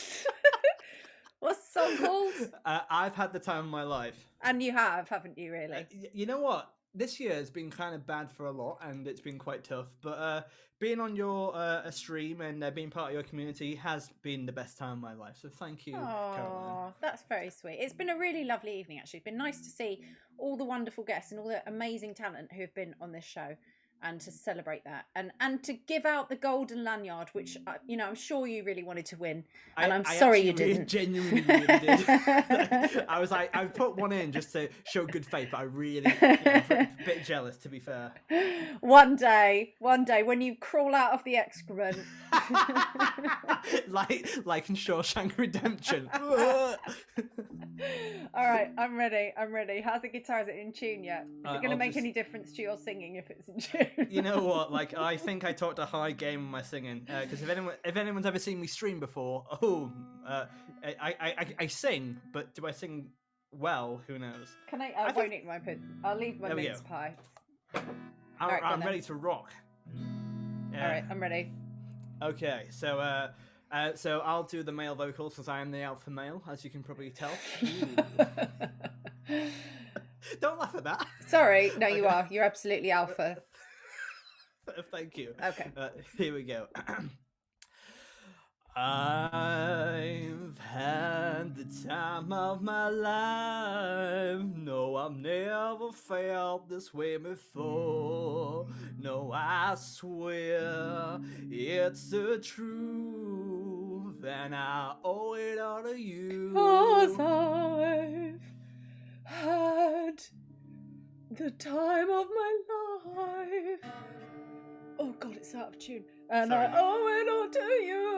What's the song called? I've had the time of my life. And you have, haven't you, really? You know what? This year has been kind of bad for a lot, and it's been quite tough. But being on your stream and being part of your community has been the best time of my life. So thank you, Caroline. Oh, that's very sweet. It's been a really lovely evening, actually. It's been nice to see all the wonderful guests and all the amazing talent who have been on this show, and to celebrate that, and to give out the golden lanyard, which I'm sure you really wanted to win, and I'm sorry you didn't. Genuinely really did. I was like, I put one in just to show good faith, but I really, a bit jealous, to be fair. One day, when you crawl out of the excrement, like in Shawshank Redemption. All right, I'm ready. How's the guitar? Is it in tune yet? Is it going to make any difference to your singing if it's in tune? You know what? Like, I think I talked a high game in my singing, because if anyone's ever seen me stream before, I sing, but do I sing well? Who knows? Can I? I won't eat my pin. I'll leave my mince pie. I'm ready to rock. All right, I'm ready. Okay, so I'll do the male vocals because I am the alpha male, as you can probably tell. Don't laugh at that. Sorry, no, you are. You're absolutely alpha. Thank you. Okay. Here we go. I've had the time of my life. No, I've never felt this way before. No, I swear it's the truth, and I owe it all to you. 'Cause I've had the time of my life. Oh God, it's out of tune. And Sorry. I owe it all to you.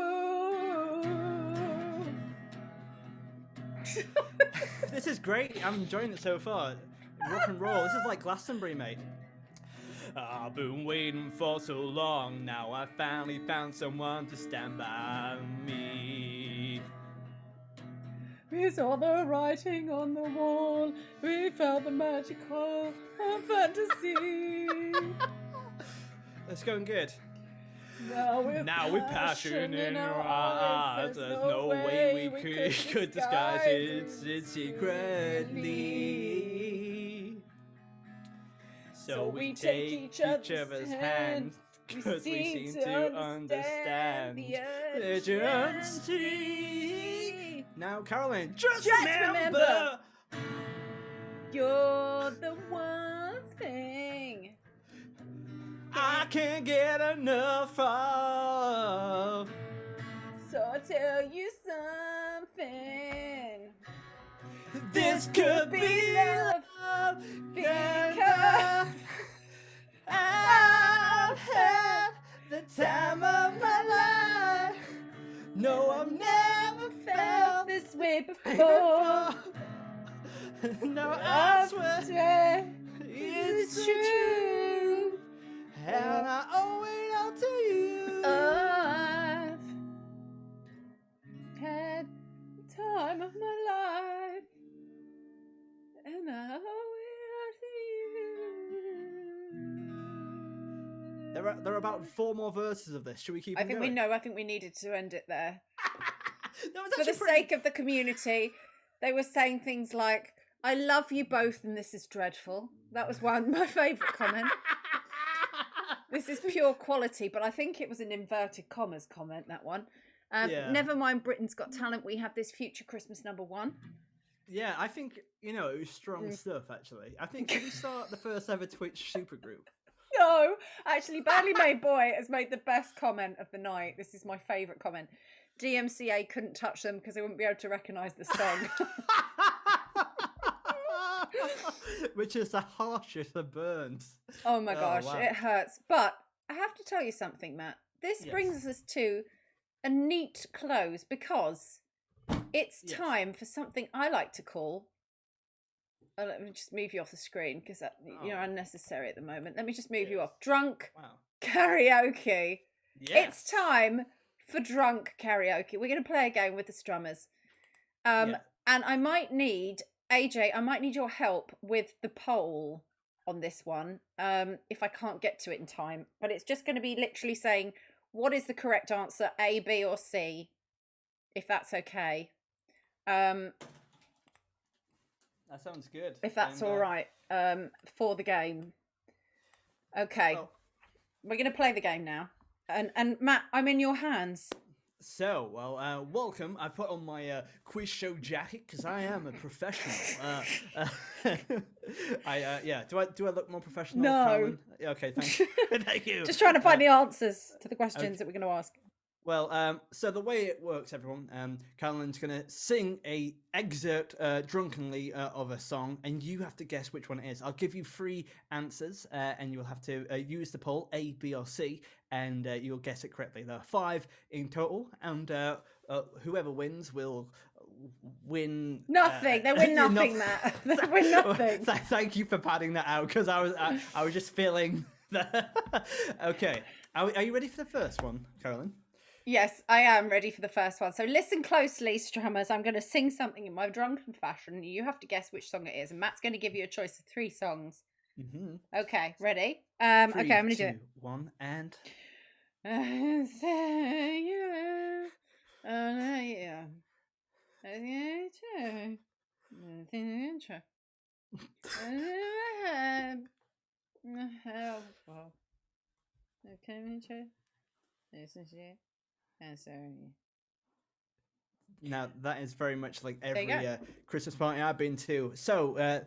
This is great. I'm enjoying it so far. Rock and roll. This is like Glastonbury, mate. I've been waiting for so long. Now I finally found someone to stand by me. We saw the writing on the wall. We felt the magical fantasy. It's going good. Now with passion in our eyes, there's no way we could disguise it secretly. So we take each other's hands, because we seem to understand the urgency. Now, Caroline, just remember, you're the one thing I can't get enough of. So I'll tell you something. This could be love, because I've had the time of my life. No, I've never felt this way before. No, I swear it's true, and I owe it all to you. I've had the time of my life, and I owe it all to you. There are about 4 more verses of this. Should we keep? I think we know. I think we needed to end it there. That was For the sake of the community, they were saying things like, "I love you both, and this is dreadful." That was my favourite comment. This is pure quality, but I think it was an inverted commas comment, that one. Yeah. Never mind Britain's Got Talent, we have this future Christmas #1. Yeah, I think, it was strong stuff, actually. I think, can we start the first ever Twitch supergroup? No, actually, Badly Made Boy has made the best comment of the night. This is my favourite comment. DMCA couldn't touch them because they wouldn't be able to recognise the song. Which is the harshest of burns. Oh my gosh, wow. It hurts. But I have to tell you something, Matt. This brings us to a neat close because it's time for something I like to call let me just move you off the screen because you're unnecessary at the moment. Let me just move you off. Drunk karaoke. It's time for drunk karaoke. We're going to play a game with the strummers. And I might need, AJ, your help with the poll on this one if I can't get to it in time. But it's just going to be literally saying, what is the correct answer, A, B, or C, if that's okay. That sounds good. If that's all right for the game. Okay. We're going to play the game now. And Matt, I'm in your hands. So, well, welcome. I put on my quiz show jacket because I am a professional. Do I look more professional? No. Colin? Okay, thank you. Thank you. Just trying to find the answers to the questions that we're going to ask. Well, so the way it works, everyone, Caroline's going to sing a excerpt drunkenly of a song, and you have to guess which one it is. I'll give you 3 answers, and you'll have to use the poll A, B, or C, and you'll guess it correctly. There are 5 in total, and whoever wins will win nothing. They win nothing, Matt. They win nothing. Thank you for padding that out because I was just feeling that. Okay, are you ready for the first one, Caroline? Yes, I am ready for the first one. So listen closely, strummers. I'm going to sing something in my drunken fashion. You have to guess which song it is. And Matt's going to give you a choice of 3 songs. Mm-hmm. Okay, ready? 3, okay, I'm going to do it. 1, and... Now that is very much like every Christmas party I've been to. So,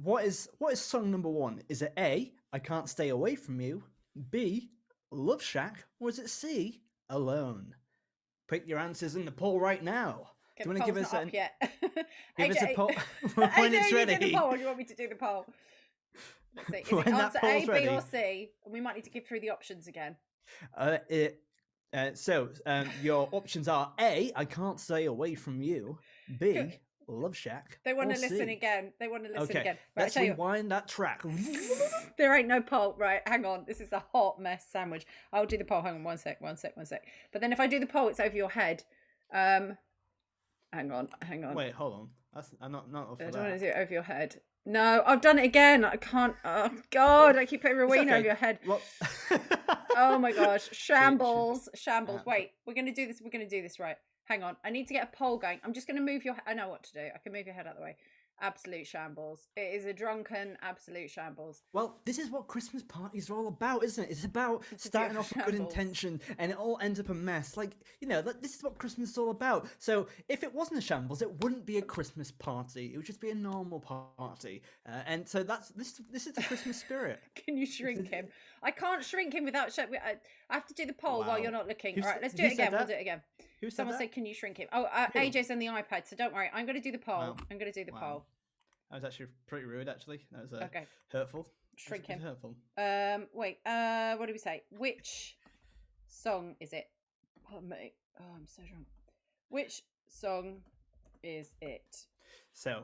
what is song number 1? Is it A, I Can't Stay Away From You, B, Love Shack, or is it C, Alone? Pick your answers in the poll right now. Do you want to give us a give us a poll when it's ready? Do the poll, or do you want me to do the poll? Let's see. Is it answer A, B, or C? And we might need to give through the options again. Your options are A, I Can't Stay Away From You, B, Love Shack. They want to listen again. They want to listen again. Right, let's rewind that track. There ain't no poll. Right, hang on. This is a hot mess sandwich. I'll do the poll. Hang on, one sec. But then if I do the poll, it's over your head. Hang on. Wait, hold on. I'm not off I for don't want that. to do it over your head. No, I've done it again. I can't. Oh God, I keep putting Rowena over your head. Oh my gosh, shambles. Wait, we're gonna do this right. Hang on, I need to get a poll going. I'm just gonna move your. I know what to do. I can move your head out of the way. Absolute shambles. It is a drunken absolute shambles. Well, this is what Christmas parties are all about, isn't it? It's about starting off with good intention and it all ends up a mess. Like, this is what Christmas is all about. So if it wasn't a shambles, it wouldn't be a Christmas party. It would just be a normal party. And so this is the Christmas spirit. Can you shrink him? I can't shrink him without... I have to do the poll while you're not looking. All right, let's do it again. We'll do it again. Someone said, can you shrink him? Oh, AJ's on the iPad, so don't worry. I'm going to do the poll. Wow. I'm going to do the poll. That was actually pretty rude, actually. That was okay. Hurtful. Shrink him. Hurtful. Wait. What do we say? Which song is it? Pardon me. Oh, I'm so drunk. Which song is it? So,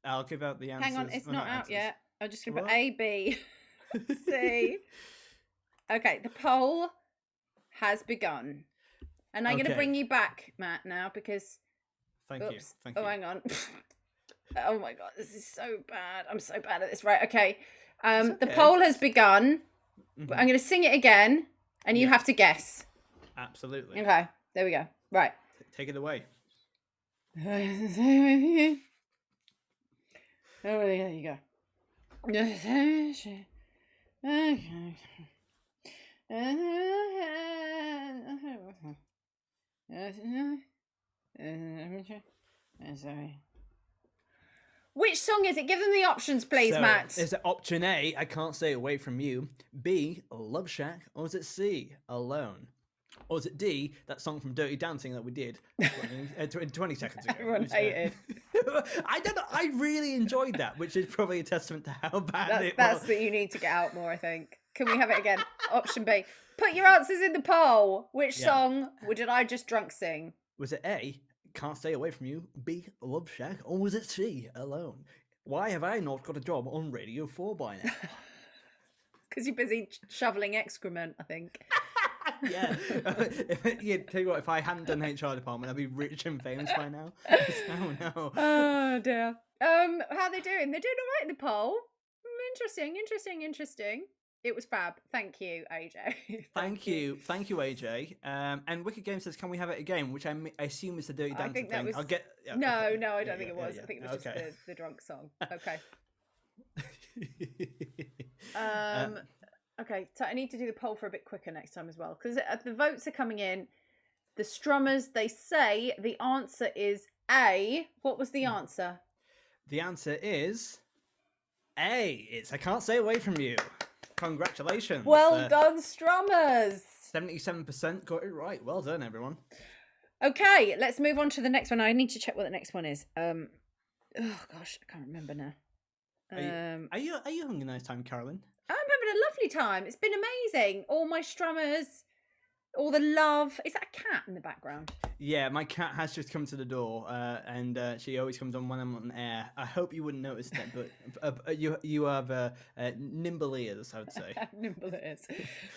I'll give out the answers. Hang on, it's not out yet. I'm just going to put A, B, C. Okay, the poll has begun. And I'm going to bring you back, Matt, now, because... Thank you. Hang on. Oh my God, this is so bad. I'm so bad at this. Right, okay. The poll has begun. Mm-hmm. I'm going to sing it again, and you have to guess. Absolutely. Okay, there we go. Right. Take it away. Oh, there you go. Sorry. Which song is it? Give them the options, please, Matt. Is it option A, I Can't Stay Away From You, B, Love Shack, or is it C, Alone? Or is it D, that song from Dirty Dancing that we did 20 seconds ago? Everyone hated. I don't know. I really enjoyed that, which is probably a testament to how bad it was. That's that you need to get out more, I think. Can we have it again? Option B. Put your answers in the poll. Which song did I just drunk sing? Was it A, Can't Stay Away From You, B, Love Shack, or was it C, Alone? Why have I not got a job on Radio 4 by now? Because you're busy shoveling excrement, I think. Yeah. Tell you what, if I hadn't done HR department, I'd be rich and famous by now. Oh no. Oh dear. How are they doing? They're doing all right in the poll. Interesting. It was fab. Thank you, AJ. Thank you, AJ. And Wicked Game says, "Can we have it again?" Which I assume is the Dirty Dancing think that thing. was- I'll get. Yeah, No, okay. I don't think it was. I think it was Okay. just the drunk song. Okay. Um, Okay, so I need to do the poll for a bit quicker next time as well, because the votes are coming in. The strummers, they say the answer is A. What was the answer? The answer is A. It's I Can't Stay Away From You. Congratulations. Well done, strummers. 77% got it right. Well done, everyone. Okay, let's move on to the next one. I need to check what the next one is. Oh gosh, I can't remember now. Are you having a nice time, Carolyn? I'm having a lovely time. It's been amazing. All my strummers, all the love. Is that a cat in the background? Yeah, my cat has just come to the door, and she always comes on when I'm on air. I hope you wouldn't notice that, but you have nimble ears, I would say. Nimble ears.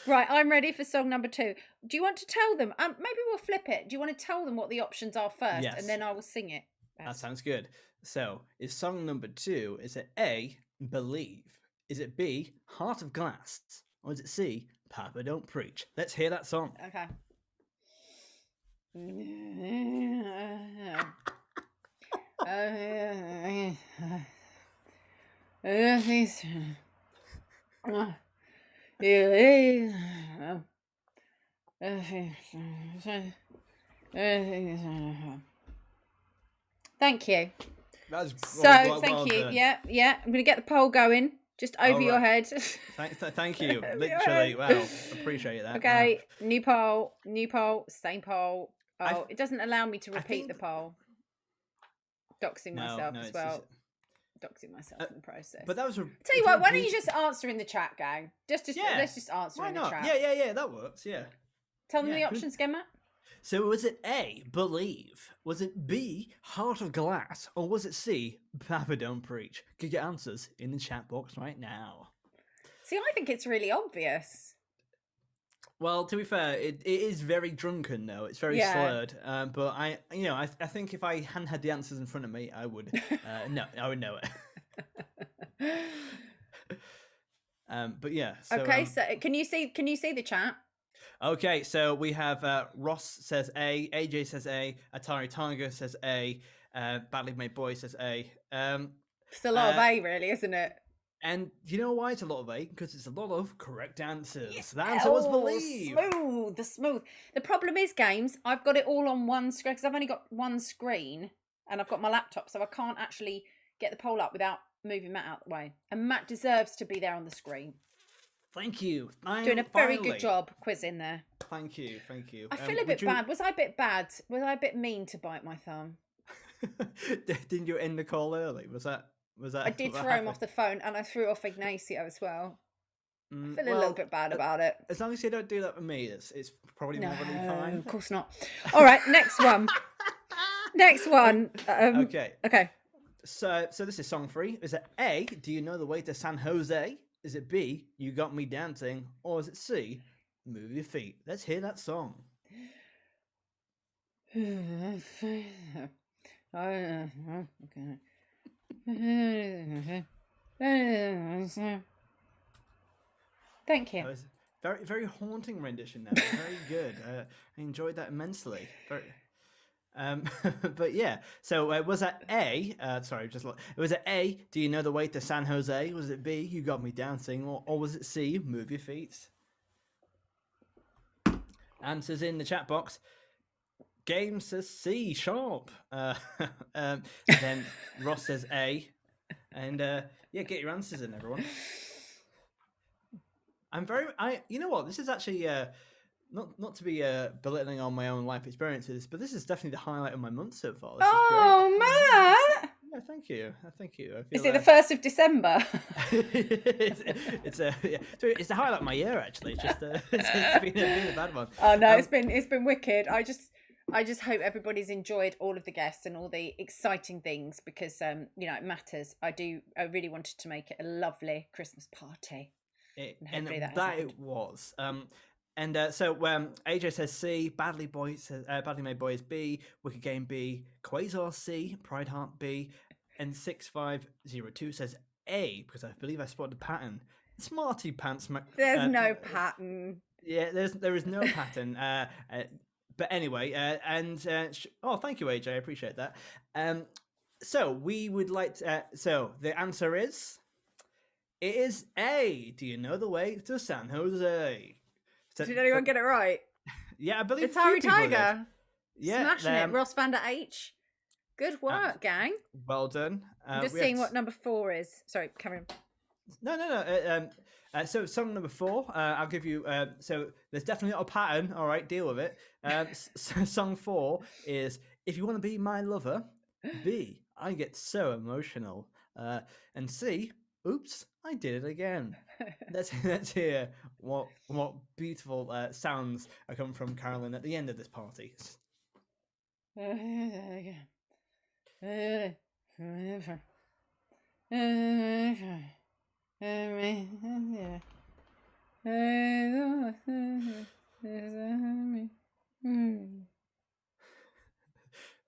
Right, I'm ready for song number 2. Do you want to tell them? Maybe we'll flip it. Do you want to tell them what the options are first, Yes. and then I will sing it? That sounds good. So, is song number 2, is it A, Believe? Is it B, Heart of Glass? Or is it C, Papa Don't Preach? Let's hear that song. Okay. Thank you. That's Thank you. done. Yeah. I'm going to get the poll going. Just over your head. Thank you. Literally, wow. Appreciate that. Okay, new poll, same poll. I- Oh, it doesn't allow me to I repeat think- the poll. Doxing myself as it's well. just- Doxing myself in the process. But that was a. Tell you what, why don't you just answer in the chat, gang? Let's just answer Why in the not? chat. Yeah, that works. Yeah. Tell them the yeah. options again, Matt. So was it A, Believe? Was it B, Heart of Glass? Or was it C, Papa Don't Preach? Get your answers in the chat box right now. See, I think it's really obvious. Well, to be fair, it is very drunken though. It's very slurred. But I think if I hadn't had the answers in front of me, I would I would know it. But yeah. So, Okay, so can you see the chat? Okay, so we have Ross says A, AJ says A, Atari Tiger says A, Badly Made Boy says A. It's a lot of A, really, isn't it? And you know why it's a lot of A? Because it's a lot of correct answers. The answer was Believe. Smooth. The problem is, games, I've got it all on one screen because I've only got one screen and I've got my laptop, so I can't actually get the poll up without moving Matt out the way. And Matt deserves to be there on the screen. Thank you. Doing a very good job quizzing there. Thank you. I feel a bit bad. Was I a bit bad? Was I a bit mean to bite my thumb? Didn't you end the call early? Was that? I did throw him off the phone, and I threw off Ignacio as well. I feel a little bit bad about it. As long as you don't do that with me, it's probably more than fine. Of course not. All right, next one. Okay. Okay. So this is song 3. Is it A, Do You Know the Way to San Jose? Is it B, You Got Me Dancing? Or is it C, Move Your Feet? Let's hear that song. Okay. Thank you. That was very, very haunting rendition. There, very good. I enjoyed that immensely. But yeah. So was that A? Was it A? Do you know the way to San Jose? Was it B? You got me dancing, or was it C? Move your feet. Answers in the chat box. Game says C sharp. Then Ross says A, and get your answers in, everyone. You know what? This is actually not to be belittling on my own life experiences, but this is definitely the highlight of my month so far. This is Matt! Yeah, thank you. I feel is it the 1st of December? it's the highlight of my year actually. It's just it's been a bad one. Oh no, it's been wicked. I just hope everybody's enjoyed all of the guests and all the exciting things because it matters. I really wanted to make it a lovely Christmas party. And hopefully that, that has happened. it was. So AJ says C, Badly Made Boy is B, Wicked Game B, Quasar C, Pride Heart B, and 6502 says A because I believe I spotted a pattern. Smarty Pants. There's no pattern. Yeah, there is no pattern. But anyway, thank you, AJ. I appreciate that. So we would like to. So the answer is, it is A. Do you know the way to San Jose? Did anyone get it right? Yeah, I believe Atari Tiger. Yeah, smashing it. Ross Vander H. Good work, gang. Well done. I'm just seeing what number 4 is. Sorry, Cameron. No. So song number 4, I'll give you. So there's definitely not a pattern. All right, deal with it. Song 4 is "If You Want to Be My Lover." B, I get so emotional. And C, oops, I did it again. Let's hear what beautiful sounds are coming from Carolyn at the end of this party.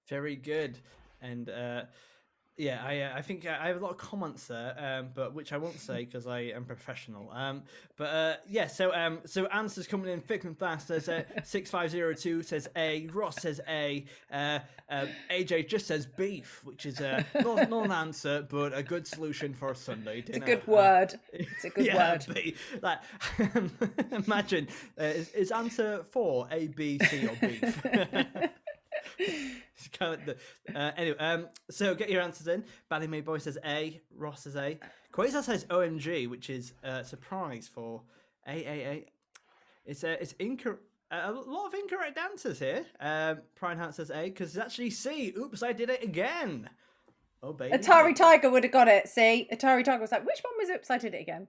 Very good. And I think I have a lot of comments there, but which I won't say because I am professional. So answers coming in thick and fast. There's 6502 says A, Ross says A, AJ just says beef, which is not an answer, but a good solution for a Sunday dinner. It's a good word. It's a good word. Like, imagine, is answer 4 A, B, C, or beef? Anyway, so get your answers in. Badly Made Boy says A, Ross says A, Quasar says OMG, which is a surprise for A. It's incorrect. A lot of incorrect answers here. Pride Heart says A because it's actually C. Oops, I did it again. Oh baby. Atari Tiger would have got it. See, Atari Tiger was like, which one was oops? I did it again.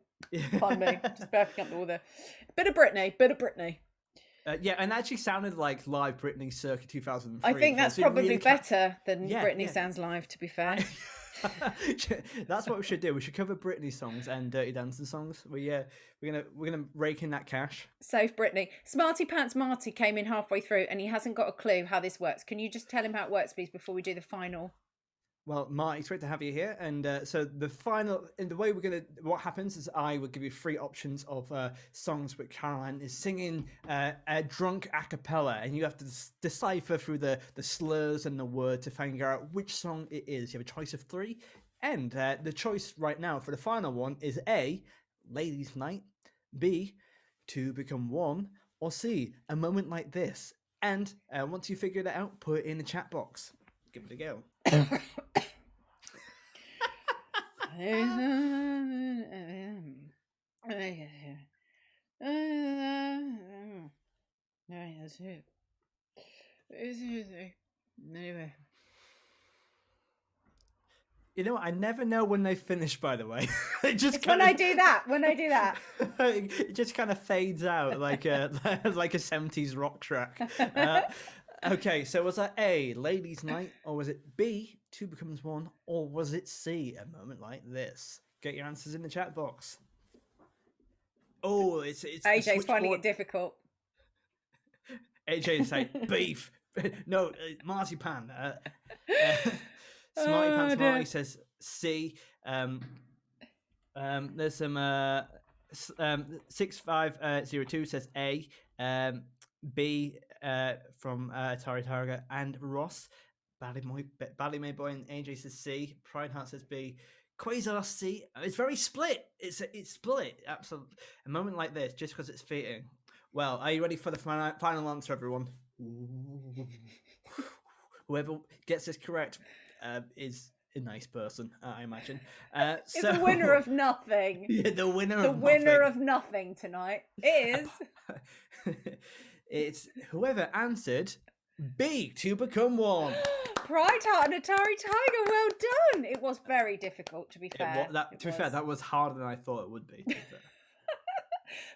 Pardon me, just burping up all the bit of Britney. Yeah, and actually sounded like live Britney circa 2003. I think that's probably really better than Britney sounds live, to be fair. That's what we should do. We should cover Britney songs and Dirty Dancing songs. We're gonna rake in that cash. Save Britney. Smarty Pants Marty came in halfway through and he hasn't got a clue how this works. Can you just tell him how it works, please, before we do the final? Well, Marty, it's great to have you here. And so the final, in the way what happens is I will give you 3 options of songs which Caroline is singing drunk a cappella, and you have to decipher through the slurs and the word to figure out which song it is. You have a choice of 3, and the choice right now for the final one is A, Ladies' Night, B, To Become One, or C, A Moment Like This. And once you figure that out, put it in the chat box. Give it a go. You know what? I never know when they finish, by the way. When I do that. It just kind of fades out like a 70s rock track. Okay, so was that A, Ladies' Night, or was it B, Two Becomes One, or was it C, A Moment Like This? Get your answers in the chat box. Oh, it's AJ's finding it difficult. AJ's like, beef. No, marzipan. Smarty Pants Marty says C. There's some 6502 says A. B from Atari Tiger, and Ross. Badly Made Boy and AJ says C. Pride Heart says B. Quasar C. It's very split. It's split. Absolutely. A moment like this, just because it's fitting. Well, are you ready for the final answer, everyone? Whoever gets this correct is a nice person, I imagine. It's the winner of nothing. Yeah, the winner of nothing tonight is. It's whoever answered B, To Become One. Pride Heart and Atari Tiger, well done. It was very difficult, to be fair. To be fair, that was harder than I thought it would be.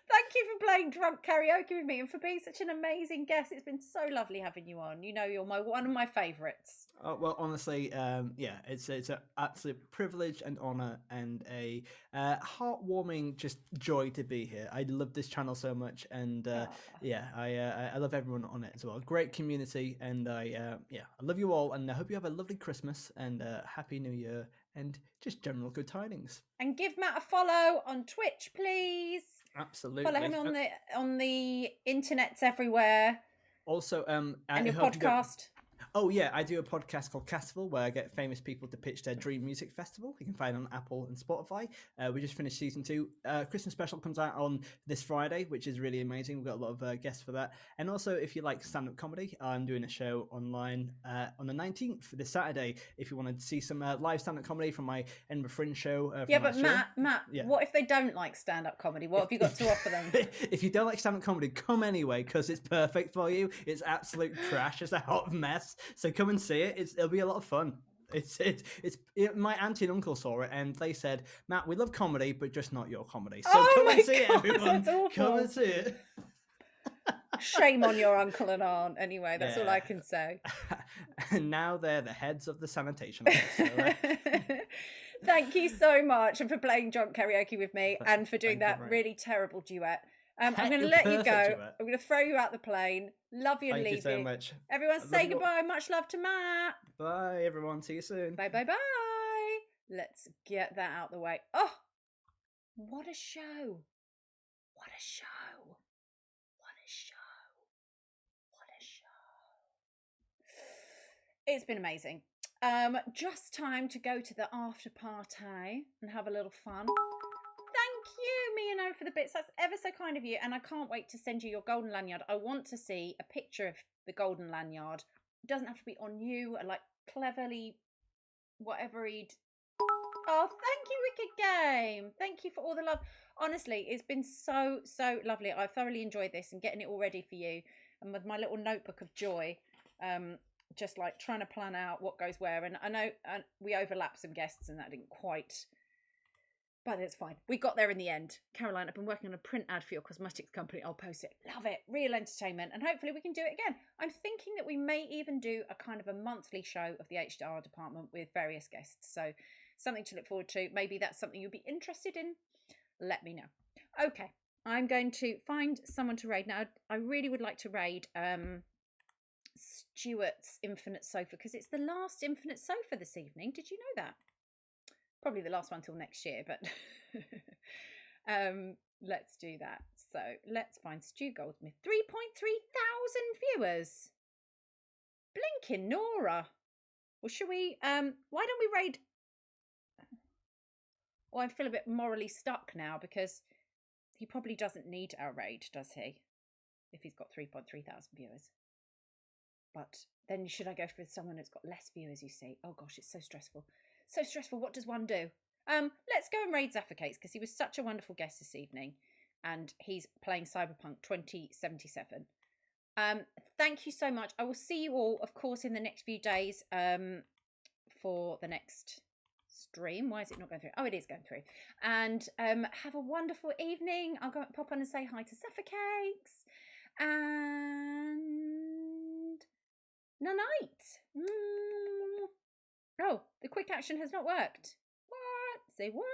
Thank you for playing drunk karaoke with me and for being such an amazing guest. It's been so lovely having you on. You know, you're one of my favourites. Oh, well, honestly, yeah, it's an absolute privilege and honor and a heartwarming just joy to be here. I love this channel so much, and yeah, I love everyone on it as well. Great community, and I love you all, and I hope you have a lovely Christmas and Happy New Year, and just general good tidings. And give Matt a follow on Twitch, please. Absolutely. Follow him on the internets everywhere. Also, and your podcast. Oh yeah, I do a podcast called Castival where I get famous people to pitch their dream music festival. You can find it on Apple and Spotify. We just finished season 2. Christmas special comes out on this Friday, which is really amazing. We've got a lot of guests for that. And also, if you like stand-up comedy, I'm doing a show online on the 19th this Saturday. If you want to see some live stand-up comedy from my Edinburgh Fringe show. Yeah, but Matt, what if they don't like stand-up comedy? What have you got to offer them? If you don't like stand-up comedy, come anyway because it's perfect for you. It's absolute trash. It's a hot mess. So come and see it. It'll be a lot of fun. My auntie and uncle saw it and they said, Matt, we love comedy, but just not your comedy. So come and see it, everyone. Come and see it. Shame on your uncle and aunt. Anyway, that's all I can say. And now they're the heads of the sanitation office. So, thank you so much and for playing drunk karaoke with me and for doing that really terrible duet. I'm going to let you go. Duet. I'm going to throw you out the plane. Love you and leave you. Thank you so much. Everyone say goodbye. Much love to Matt. Bye, everyone. See you soon. Bye, bye, bye. Let's get that out the way. Oh, what a show. What a show. What a show. What a show. It's been amazing. Just time to go to the after party and have a little fun. Thank you, Mia, for the bits. That's ever so kind of you. And I can't wait to send you your golden lanyard. I want to see a picture of the golden lanyard. It doesn't have to be on you, like cleverly, whatever he'd... Oh, thank you, Wicked Game. Thank you for all the love. Honestly, it's been so, so lovely. I thoroughly enjoyed this and getting it all ready for you. And with my little notebook of joy, just like trying to plan out what goes where. And I know we overlapped some guests and that didn't quite... But it's fine. We got there in the end. Caroline, I've been working on a print ad for your cosmetics company. I'll post it. Love it. Real entertainment. And hopefully we can do it again. I'm thinking that we may even do a kind of a monthly show of the HR department with various guests. So something to look forward to. Maybe that's something you'd be interested in. Let me know. Okay. I'm going to find someone to raid. Now, I really would like to raid Stuart's Infinite Sofa because it's the last Infinite Sofa this evening. Did you know that? Probably the last one till next year, but let's do that. So let's find Stu Goldsmith. 3.3 thousand viewers. Blinking Nora. Well, should we, why don't we raid? Well, I feel a bit morally stuck now because he probably doesn't need our raid, does he? If he's got 3.3 thousand viewers. But then should I go for someone that's got less viewers, you see? Oh gosh, it's so stressful. So stressful. What does one do? Let's go and raid Zaffacates because he was such a wonderful guest this evening and he's playing Cyberpunk 2077. Thank you so much. I will see you all, of course, in the next few days for the next stream. Why is it not going through? Oh, it is going through. And have a wonderful evening. I'll go pop on and say hi to Zaffacates. And night. Oh, the quick action has not worked. What? Say what?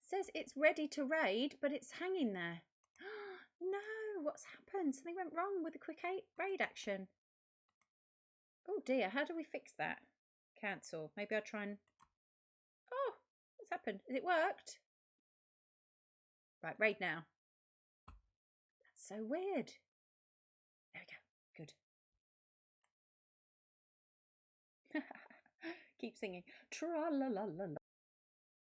Says it's ready to raid, but it's hanging there. No, what's happened? Something went wrong with the quick raid action. Oh dear, how do we fix that? Cancel. Maybe I'll try and... Oh, what's happened? Has it worked? Right, raid now. That's so weird. There we go. Good. Keep singing. Tra la la la la.